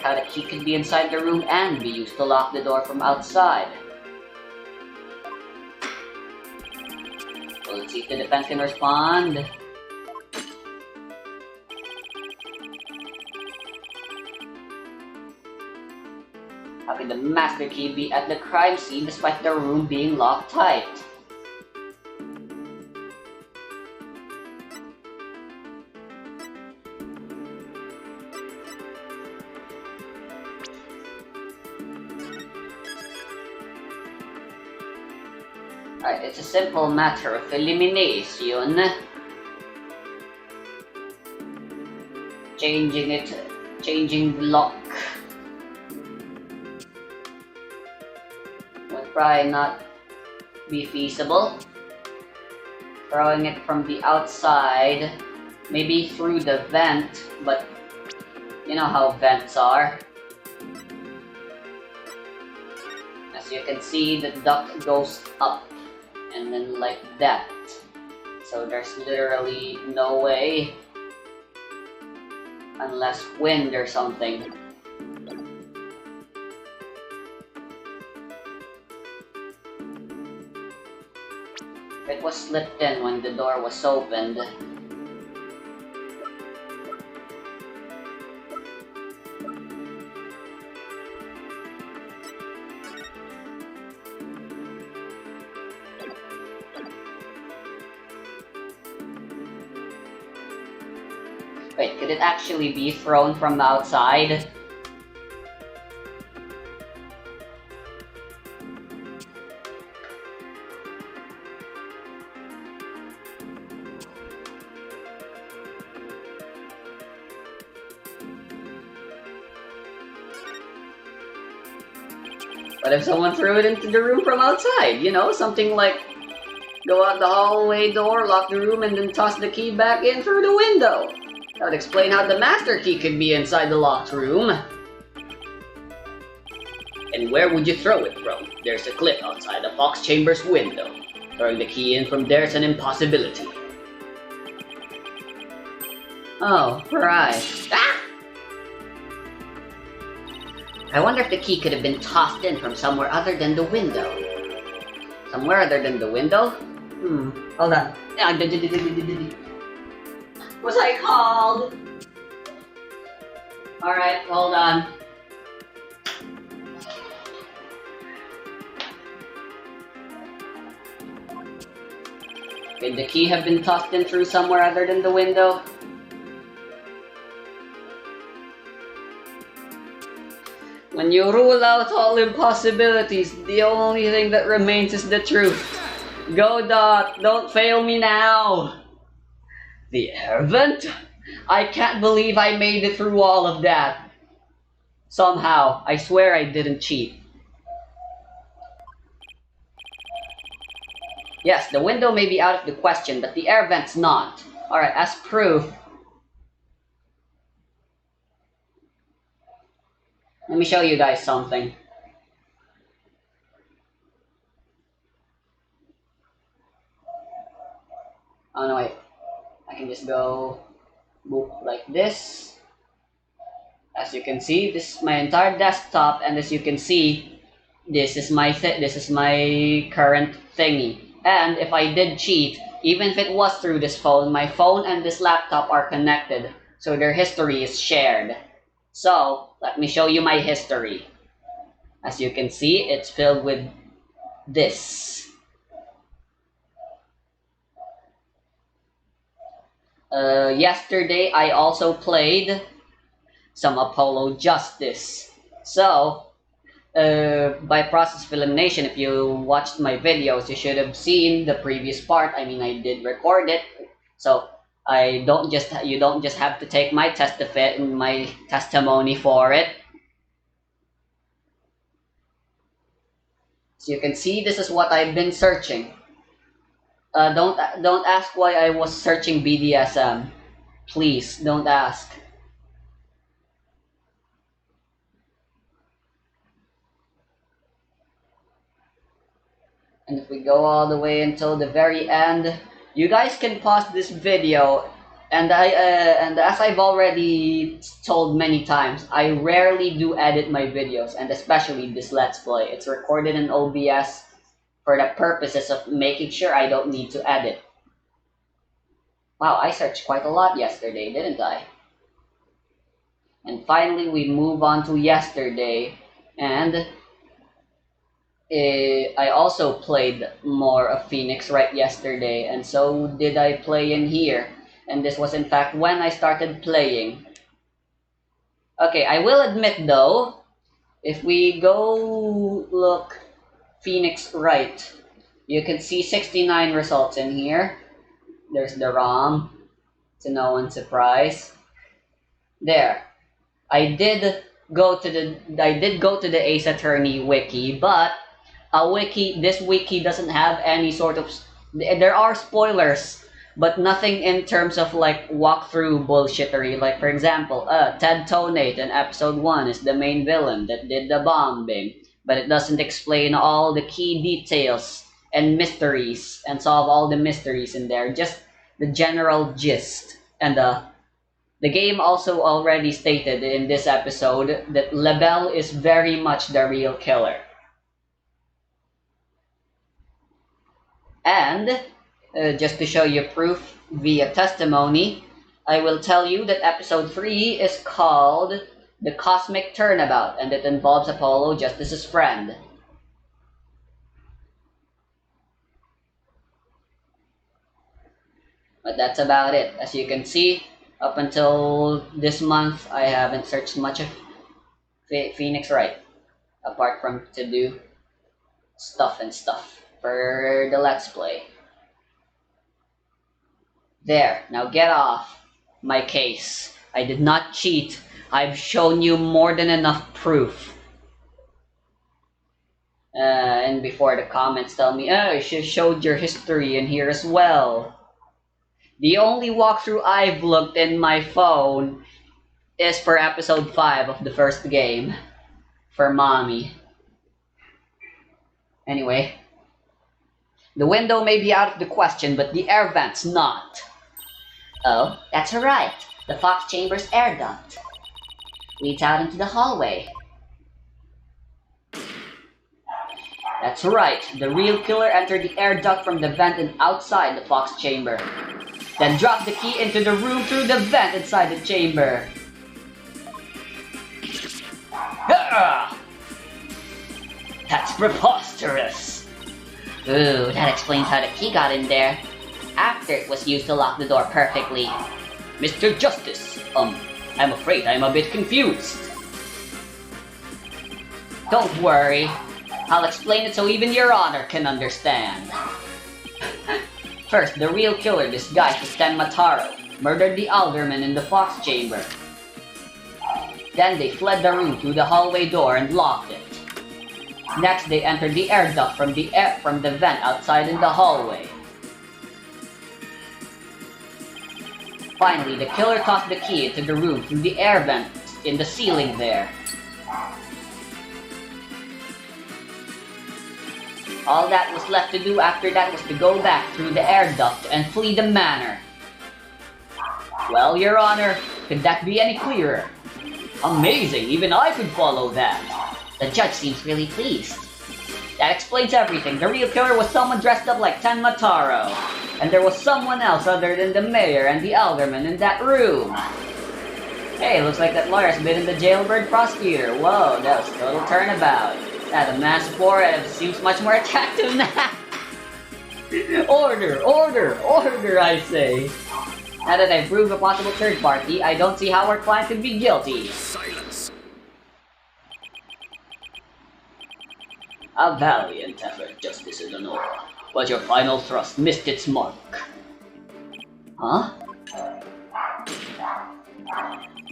How the key could be inside the room and be used to lock the door from outside. Well, let's see if the defense can respond. How can the master key be at the crime scene despite the room being locked tight? Alright, it's a simple matter of elimination. Changing the lock. Would probably not be feasible. Throwing it from the outside, maybe through the vent, but you know how vents are. As you can see, the duct goes up. And then like that. So there's literally no way. Unless wind or something. It was slipped in when the door was opened. Wait, could it actually be thrown from outside? What if someone threw it into the room from outside? You know, something like go out the hallway door, lock the room, and then toss the key back in through the window. That would explain how the master key could be inside the locked room. And where would you throw it from? There's a clip outside the Fox Chamber's window. Throwing the key in from there's an impossibility. Oh, right. Ah! I wonder if the key could have been tossed in from somewhere other than the window. Somewhere other than the window? Hold on. Was I called? Alright, hold on. Could the key have been tossed in through somewhere other than the window? When you rule out all impossibilities, the only thing that remains is the truth. Go, Dot, don't fail me now! The air vent? I can't believe I made it through all of that. Somehow, I swear I didn't cheat. Yes, the window may be out of the question, but the air vent's not. Alright, as proof, let me show you guys something. Oh no, wait. I can just go boop like this. As you can see, this is my entire desktop, and as you can see, this is my current thingy. And if I did cheat, even if it was through this phone, my phone and this laptop are connected, so their history is shared. So, let me show you my history. As you can see, it's filled with this. Yesterday, I also played some Apollo Justice. So, by process of elimination, if you watched my videos, you should have seen the previous part. I mean, I did record it. So, you don't just have to take my testimony for it. So you can see, this is what I've been searching. Don't ask why I was searching BDSM. Please, don't ask. And if we go all the way until the very end, you guys can pause this video. And as I've already told many times, I rarely do edit my videos, and especially this Let's Play. It's recorded in OBS for the purposes of making sure I don't need to edit. Wow, I searched quite a lot yesterday, didn't I? And finally, we move on to yesterday, and I also played more of Phoenix right yesterday, and so did I play in here. And this was in fact when I started playing. Okay, I will admit though, if we go look Phoenix right, you can see 69 results in here. There's the ROM, to no one's surprise. There. I did go to the Ace Attorney wiki, but this wiki doesn't have any sort of, there are spoilers, but nothing in terms of like walkthrough bullshittery. Like for example, Ted Tonate in episode 1 is the main villain that did the bombing, but it doesn't explain all the key details and mysteries and solve all the mysteries in there, just the general gist. And the game also already stated in this episode that LaBelle is very much the real killer. And just to show you proof via testimony, I will tell you that episode 3 is called The Cosmic Turnabout, and it involves Apollo Justice's friend. But that's about it. As you can see, Up until this month, I haven't searched much of Phoenix Wright, apart from to do stuff for the Let's Play. There, now get off my case. I did not cheat. I've shown you more than enough proof. And before the comments tell me, oh, you should have showed your history in here as well. The only walkthrough I've looked in my phone is for episode 5 of the first game. For Mommy. Anyway. The window may be out of the question, but the air vent's not. Oh, that's right. The Fox Chamber's air duct leads out into the hallway. That's right. The real killer entered the air duct from the vent and outside the Fox Chamber. Then dropped the key into the room through the vent inside the chamber. That's preposterous. Ooh, that explains how the key got in there. After it was used to lock the door perfectly. Mr. Justice, I'm afraid I'm a bit confused. Don't worry. I'll explain it so even Your Honor can understand. First, the real killer disguised as Tenmataro murdered the alderman in the Fox Chamber. Then they fled the room through the hallway door and locked it. Next, they entered the air duct from the vent outside in the hallway. Finally, the killer tossed the key into the room through the air vent in the ceiling there. All that was left to do after that was to go back through the air duct and flee the manor. Well, Your Honor, could that be any clearer? Amazing, even I could follow that. The judge seems really pleased. That explains everything. The real killer was someone dressed up like Tenmataro. And there was someone else other than the mayor and the alderman in that room. Hey, looks like that lawyer's been in the jailbird prosecutor. Whoa, that was a total turnabout. That a massive forehead seems much more attractive now. Order, order, order, I say. Now that I've proved a possible third party, I don't see how our client could be guilty. Silence. A valiant effort, Justice Eleanor, but your final thrust missed its mark. Huh?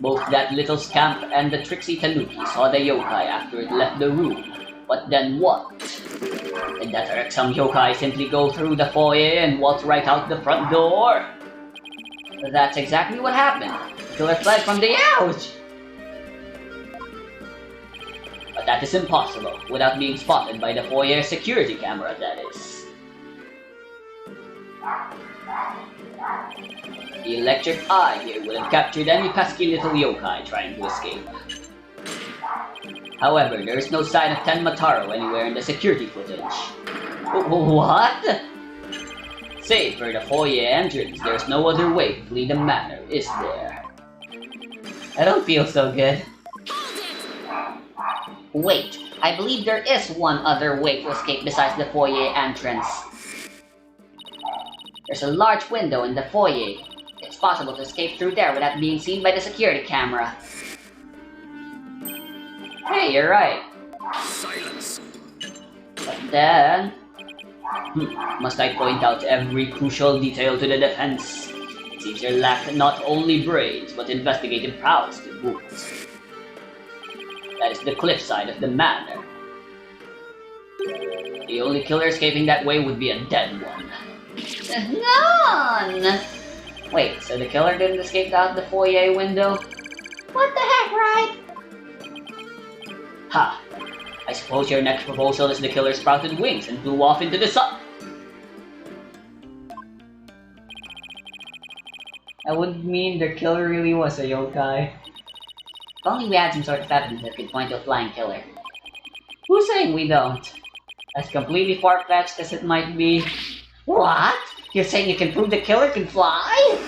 Both that little scamp and the tricksy Tanuki saw the yokai after it left the room. But then what? Did that irksome yokai simply go through the foyer and waltz right out the front door? That's exactly what happened. The killer fled from the ouch! But that is impossible, without being spotted by the foyer security camera, that is. The electric eye here would have captured any pesky little yokai trying to escape. However, there is no sign of Tenmataro anywhere in the security footage. What? Save for the foyer entrance, there's no other way to flee the manor, is there? I don't feel so good. Wait, I believe there is one other way to escape besides the foyer entrance. There's a large window in the foyer. It's possible to escape through there without being seen by the security camera. Hey, you're right. Silence. But then... must I point out every crucial detail to the defense? It seems you lack not only brains, but investigative prowess to boot. That is the cliffside of the manor. The only killer escaping that way would be a dead one. None! Wait, so the killer didn't escape out the foyer window? What the heck, right? Ha! I suppose your next proposal is the killer sprouted wings and flew off into the sun. That would mean the killer really was a yokai. If only we had some sort of evidence that could point to a flying killer. Who's saying we don't? As completely far-fetched as it might be. What? You're saying you can prove the killer can fly?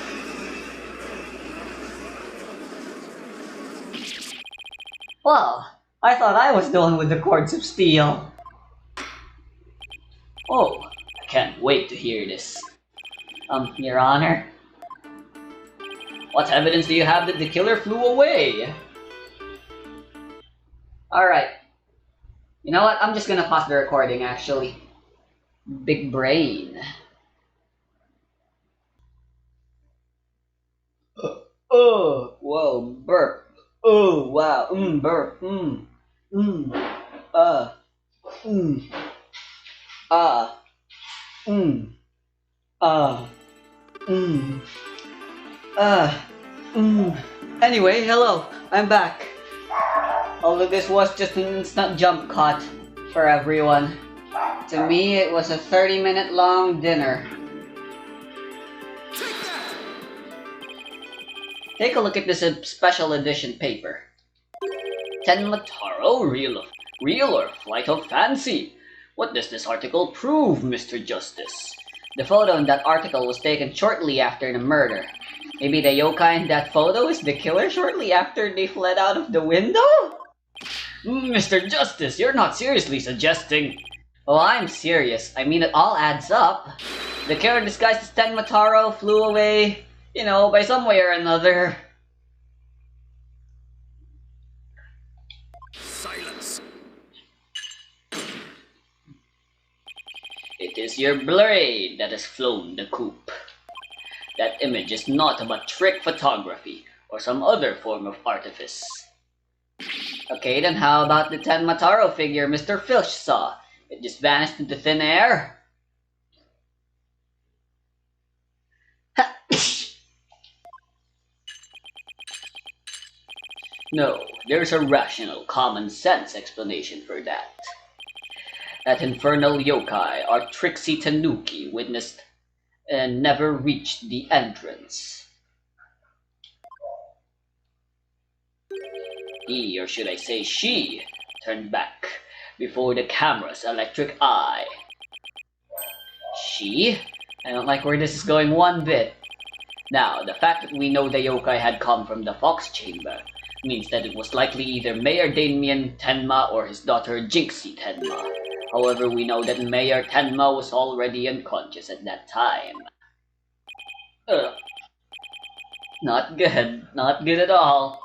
Well, I thought I was the one with the cords of steel. Oh, I can't wait to hear this. Your Honor? What evidence do you have that the killer flew away? Alright. You know what? I'm just gonna pause the recording actually. Big brain. Oh, whoa, burp. Oh, wow, burp, uh, ah, ah, Anyway, hello, I'm back. Although this was just an instant jump cut for everyone. To me, it was a 30-minute long dinner. Take a look at this special edition paper. Tenma Taro, real or flight of fancy? What does this article prove, Mr. Justice? The photo in that article was taken shortly after the murder. Maybe the yokai in that photo is the killer shortly after they fled out of the window? Mr. Justice, you're not seriously suggesting... Oh, I'm serious. I mean, it all adds up. The killer disguised as Tenma Taro flew away, you know, by some way or another. Silence. It is your blade that has flown the coop. That image is not about trick photography or some other form of artifice. Okay, then how about the Tenma Taro figure Mr. Filch saw? It just vanished into thin air? No, there's a rational, common-sense explanation for that. That infernal yokai, our tricksy tanuki, witnessed and never reached the entrance. He, or should I say she, turned back before the camera's electric eye. She? I don't like where this is going one bit. Now, the fact that we know the yokai had come from the Fox Chamber means that it was likely either Mayor Damien Tenma or his daughter Jinxie Tenma. However, we know that Mayor Tenma was already unconscious at that time. Not good. Not good at all.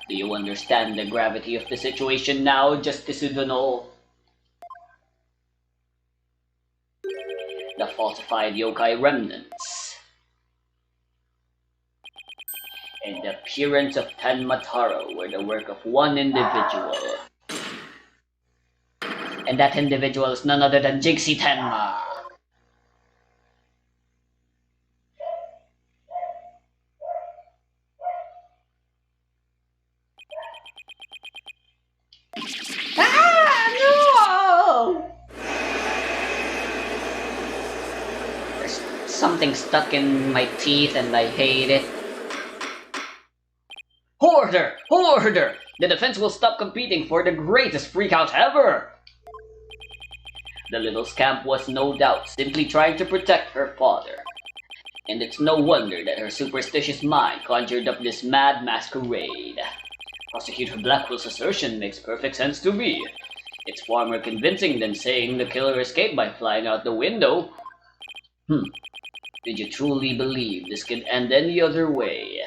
Do you understand the gravity of the situation now, Justice Udono? The falsified yokai remnants and the appearance of Tenma Taro were the work of one individual. And that individual is none other than Jinxie Tenma. There's something stuck in my teeth and I hate it. Order! Order! The defense will stop competing for the greatest freakout ever! The little scamp was no doubt simply trying to protect her father. And it's no wonder that her superstitious mind conjured up this mad masquerade. Prosecutor Blackwell's assertion makes perfect sense to me. It's far more convincing than saying the killer escaped by flying out the window. Did you truly believe this could end any other way?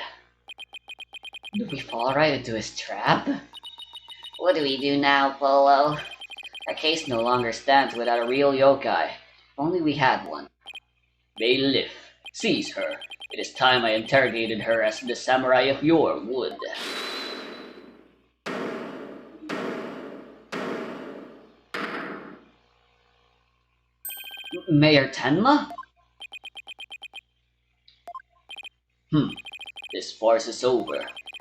Do we fall right into his trap? What do we do now, Polo? Our case no longer stands without a real yokai. If only we had one. Bailiff, seize her. It is time I interrogated her as the samurai of yore would. Mayor Tenma? This farce is over.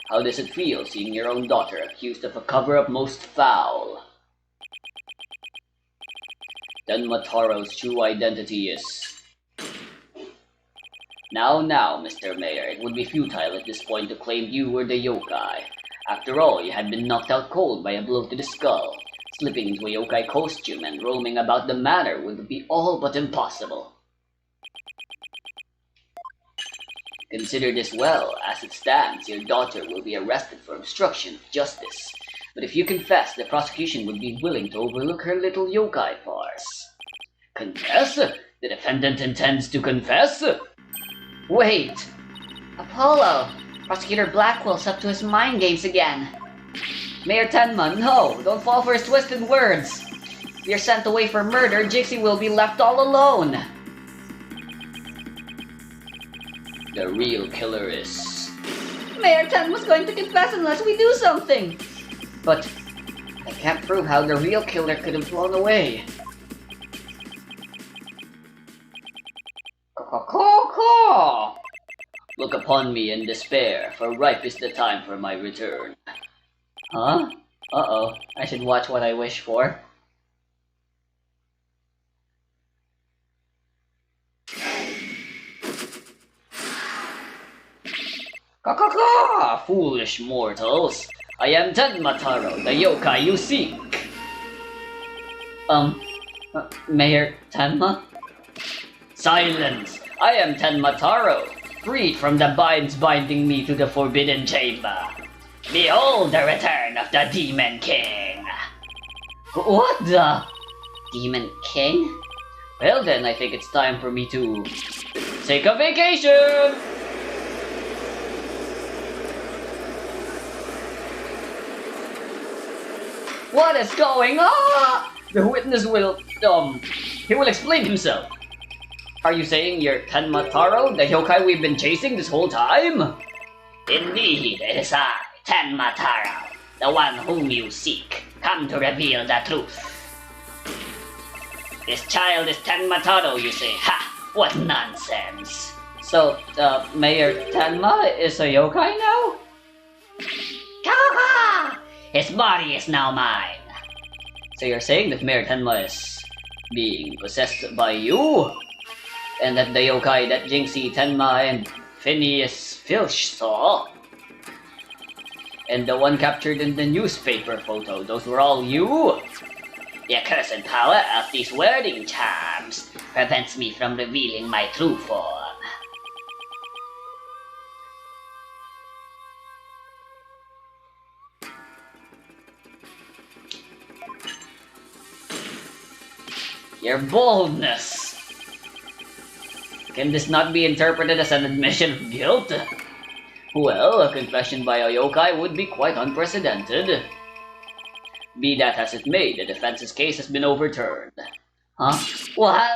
How does it feel seeing your own daughter accused of a cover-up most foul? Tenma Taro's true identity is... Now, Mr. Mayor, it would be futile at this point to claim you were the yokai. After all, you had been knocked out cold by a blow to the skull. Slipping into a yokai costume and roaming about the manor would be all but impossible. Consider this well. As it stands, your daughter will be arrested for obstruction of justice. But if you confess, the prosecution would be willing to overlook her little yokai farce. Confess? The defendant intends to confess? Wait! Apollo! Prosecutor Blackwell's up to his mind games again. Mayor Tenma, no! Don't fall for his twisted words! If you're sent away for murder, Jixie will be left all alone! The real killer is... Mayor Tenma's going to confess unless we do something! But I can't prove how the real killer could have flown away. Caw. Look upon me in despair, for ripe is the time for my return. Huh? Uh-oh, I should watch what I wish for. Caw, foolish mortals! I am Tenmataro, the yokai you seek! Mayor Tenma? Silence! I am Tenmataro, freed from the binds binding me to the Forbidden Chamber. Behold the return of the Demon King! What the? Demon King? Well then, I think it's time for me to... take a vacation! What is going on? The witness will, he will explain himself. Are you saying you're Tenmataro, the yokai we've been chasing this whole time? Indeed, it is I, Tenmataro, the one whom you seek, come to reveal the truth. This child is Tenmataro, you say? Ha! What nonsense! So, Mayor Tenma is a yokai now? Kaha! His body is now mine. So you're saying that Mayor Tenma is being possessed by you? And that the yokai that Jinxie, Tenma, and Phineas Filch saw? And the one captured in the newspaper photo, those were all you? The accursed power of these wording charms prevents me from revealing my true form. Your boldness! Can this not be interpreted as an admission of guilt? Well, a confession by a yokai would be quite unprecedented. Be that as it may, the defense's case has been overturned. Huh? What?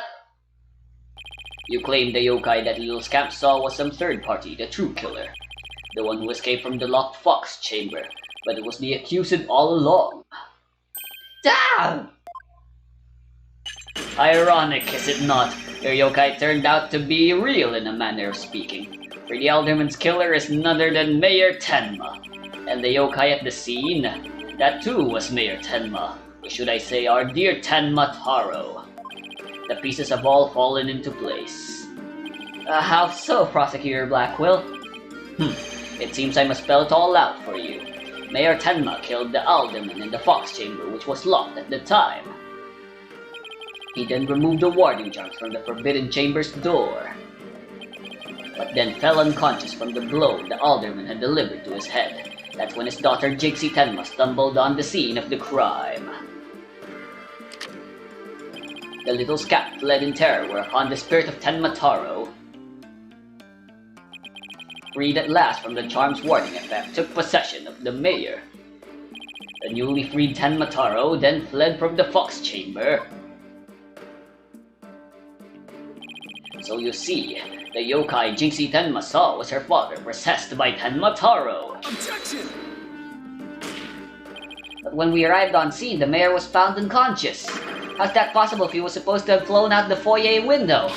You claim the yokai that Little Scamp saw was some third party, the true killer. The one who escaped from the locked fox chamber, but it was the accused all along. Damn! Ironic, is it not? Your yokai turned out to be real in a manner of speaking. For the Alderman's killer is none other than Mayor Tenma. And the yokai at the scene, that too was Mayor Tenma. Or should I say our dear Tenmataro. The pieces have all fallen into place. How so, Prosecutor Blackwell? It seems I must spell it all out for you. Mayor Tenma killed the Alderman in the fox chamber, which was locked at the time. He then removed the warding charms from the Forbidden Chamber's door, but then fell unconscious from the blow the Alderman had delivered to his head. That's when his daughter Jixie Tenma stumbled on the scene of the crime. The little scamp fled in terror, whereupon the spirit of Tenmataro, freed at last from the charm's warding effect, took possession of the mayor. The newly freed Tenmataro then fled from the fox chamber. So you see, the yokai Jinxie Tenma saw was her father possessed by Tenmataro. Objection! But when we arrived on scene, the mayor was found unconscious. How's that possible if he was supposed to have flown out the foyer window?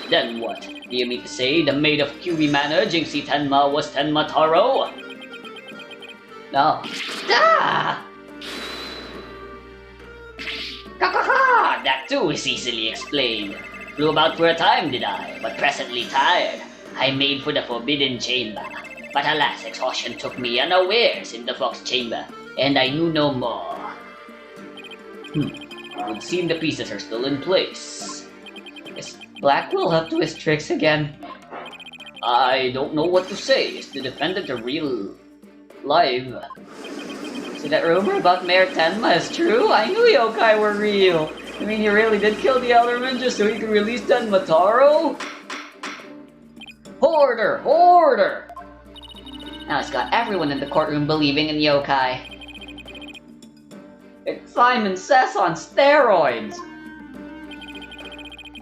Then what? Do you mean to say the maid of QB Manor, Jinxie Tenma, was Tenmataro? No. Ah! That too is easily explained. Flew about for a time, did I? But presently tired, I made for the Forbidden Chamber. But alas, exhaustion took me unawares in the Fox Chamber, and I knew no more. It would seem the pieces are still in place. Is Blackwell up to his tricks again? I don't know what to say. Is the defendant a real... live? So that rumor about Mayor Tenma is true? I knew yokai were real! I mean, he really did kill the Elderman just so he could release Tenmataro? Order! Order! Now it's got everyone in the courtroom believing in yokai. It's Simon Says on steroids!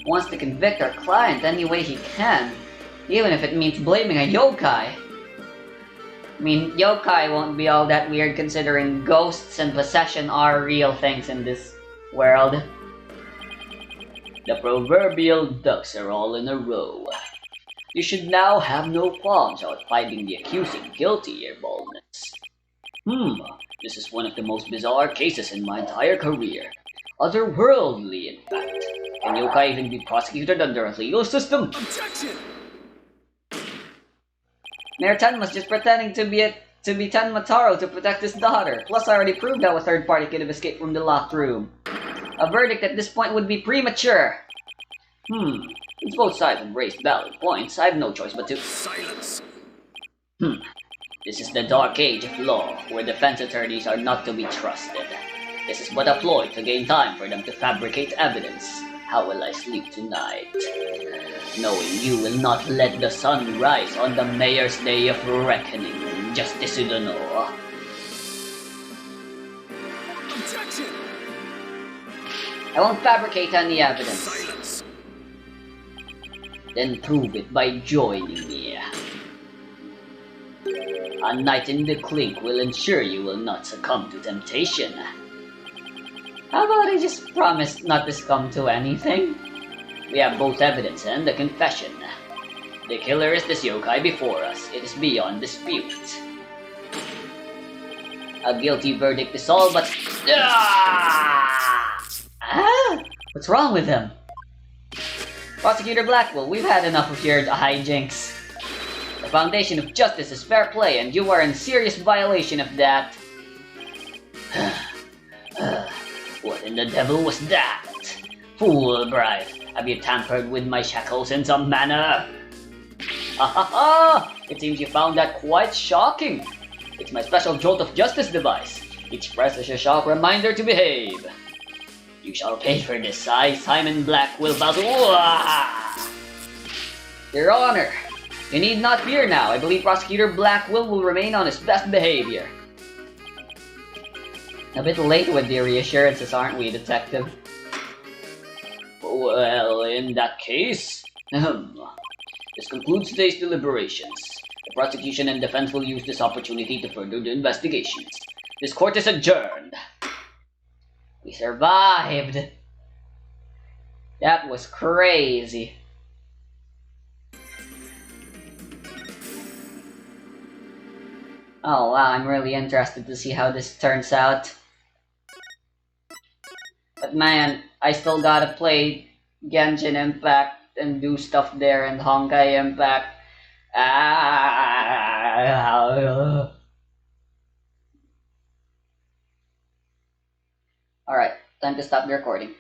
Wants to convict our client any way he can, even if it means blaming a yokai. I mean, yokai won't be all that weird considering ghosts and possession are real things in this world. The proverbial ducks are all in a row. You should now have no qualms about finding the accusing guilty, Your Boldness. This is one of the most bizarre cases in my entire career. Otherworldly, in fact. Can yokai even be prosecuted under a legal system? Objection! Mayor Tan was just pretending to be Tanmataro to protect his daughter. Plus, I already proved how a third party could have escaped from the locked room. A verdict at this point would be premature. Since both sides have raised valid points, I have no choice but to... Silence! This is the dark age of law, where defense attorneys are not to be trusted. This is but a ploy to gain time for them to fabricate evidence. How will I sleep tonight? Knowing you will not let the sun rise on the mayor's day of reckoning, Justice Udono. Objection! I won't fabricate any evidence. Silence! Then prove it by joining me. A night in the clink will ensure you will not succumb to temptation. How about I just promise not to succumb to anything? We have both evidence and a confession. The killer is this yokai before us. It is beyond dispute. A guilty verdict is all but... What's wrong with him? Prosecutor Blackwell, we've had enough of your hijinks. The foundation of justice is fair play, and you are in serious violation of that. What in the devil was that? Fulbright, have you tampered with my shackles in some manner? It seems you found that quite shocking. It's my special jolt of justice device. Each press is a sharp reminder to behave. You shall pay for this, I, Simon Blackwell Basil. Your Honor, you need not fear now. I believe Prosecutor Blackwell will remain on his best behavior. A bit late with the reassurances, aren't we, Detective? Well, in that case... This concludes today's deliberations. The prosecution and defense will use this opportunity to further the investigations. This court is adjourned. We survived. That was crazy. Oh wow, I'm really interested to see how this turns out. But man, I still gotta play Genshin Impact and do stuff there and Honkai Impact. Alright, time to stop the recording.